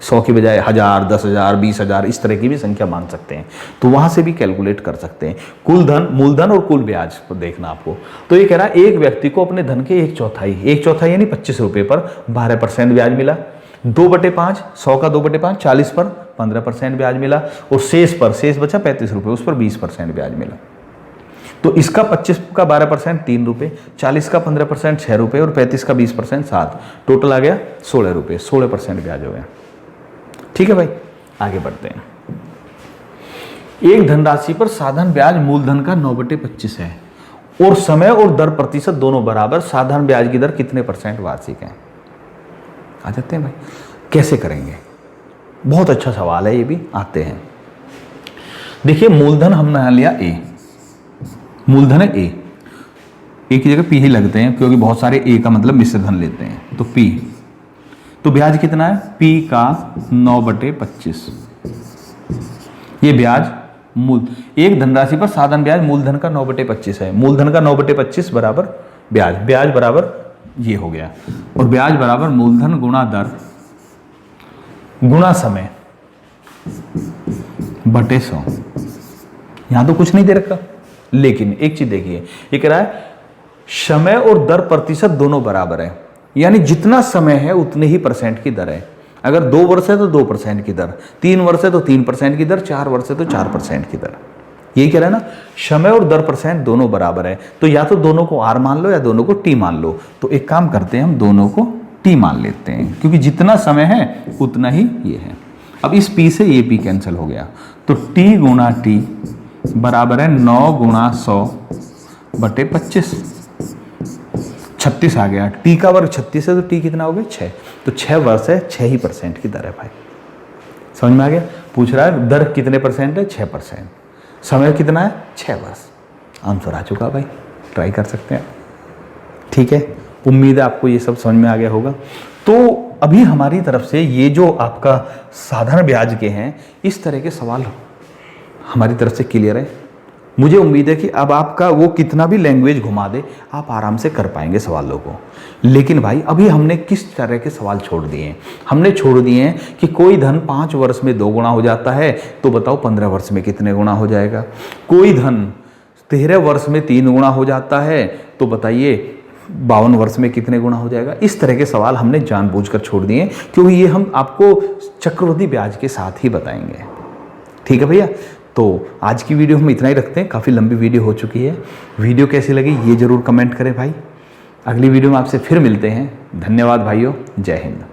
100 की बजाय 1000, 10,000, 20,000 इस तरह की भी संख्या मान सकते हैं, तो वहां से भी कैलकुलेट कर सकते हैं। कुल धन, मूलधन और कुल ब्याज पर देखना आपको। तो ये कह रहा है एक व्यक्ति को अपने धन के 1/4 यानी 25 रुपये पर 12% ब्याज मिला। 2/5, 100 का 2/5 40 पर 15% ब्याज मिला, और शेष बचा 35 रुपये, उस पर 20% ब्याज मिला। तो इसका 25 का 12% 3 रुपये, 40 का 15% 6 रुपये, और 35 का 20% 7, टोटल आ गया 16 रुपये, 16% ब्याज हो गया। ठीक है भाई, आगे बढ़ते हैं। एक धनराशि पर साधारण ब्याज मूलधन का 9/25 है, और समय और दर प्रतिशत दोनों बराबर, साधारण ब्याज की दर कितने % वार्षिक है? आ जाते हैं भाई, कैसे करेंगे? बहुत अच्छा सवाल है ये भी, आते हैं। देखिए, मूलधन हमने यहां लिया ए, मूलधन है ए, ए की जगह पी ही लगते हैं क्योंकि बहुत सारे ए का मतलब मिश्र धन लेते हैं, तो पी। तो ब्याज कितना है, पी का 9/25। ये ब्याज मूल, एक धनराशि पर साधारण ब्याज मूलधन का 9/25 है। मूलधन का 9/25 बराबर ब्याज, ब्याज बराबर ये हो गया, और ब्याज बराबर मूलधन गुणा दर गुणा समय बटे 100। यहां तो कुछ नहीं दे रखा, लेकिन एक चीज देखिए, ये कह रहा है समय और दर प्रतिशत दोनों बराबर है, यानी जितना समय है उतने ही % की दर है। अगर 2 वर्ष है तो 2% की दर, 3 वर्ष है तो 3% की दर, 4 वर्ष है तो 4% की दर। यही कह रहा है ना, समय और दर % दोनों बराबर है, तो या तो दोनों को R मान लो या दोनों को T मान लो। तो एक काम करते हैं, हम दोनों को T मान लेते हैं, क्योंकि जितना समय है उतना ही ये है। अब इस P से ये P कैंसिल हो गया, तो T गुणा T बराबर है 9 गुणा 100/25, 36 आ गया। T का वर्ग 36 है, तो T कितना हो गया, 6। तो 6 वर्ष है, 6 ही % की दर है भाई। समझ में आ गया? पूछ रहा है दर कितने % है, 6%। समय कितना है, 6 वर्ष। आंसर आ चुका भाई, ट्राई कर सकते हैं। ठीक है, उम्मीद है आपको ये सब समझ में आ गया होगा। तो अभी हमारी तरफ से ये जो आपका साधारण ब्याज के हैं, इस तरह के सवाल हमारी तरफ से क्लियर है। मुझे उम्मीद है कि अब आपका वो कितना भी लैंग्वेज घुमा दे, आप आराम से कर पाएंगे सवालों को। लेकिन भाई अभी हमने किस तरह के सवाल छोड़ दिए हैं? हमने छोड़ दिए हैं कि कोई धन 5 वर्ष में 2 गुना हो जाता है, तो बताओ 15 वर्ष में कितने गुना हो जाएगा। कोई धन 13 वर्ष में 3 गुना हो जाता है, तो बताइए 52 वर्ष में कितने गुना हो जाएगा। इस तरह के सवाल हमने जानबूझकर छोड़ दिए, क्योंकि ये हम आपको चक्रवृद्धि ब्याज के साथ ही बताएंगे। ठीक है भैया, तो आज की वीडियो हम इतना ही रखते हैं, काफ़ी लंबी वीडियो हो चुकी है। वीडियो कैसी लगी ये ज़रूर कमेंट करें भाई। अगली वीडियो में आपसे फिर मिलते हैं। धन्यवाद भाइयों, जय हिंद।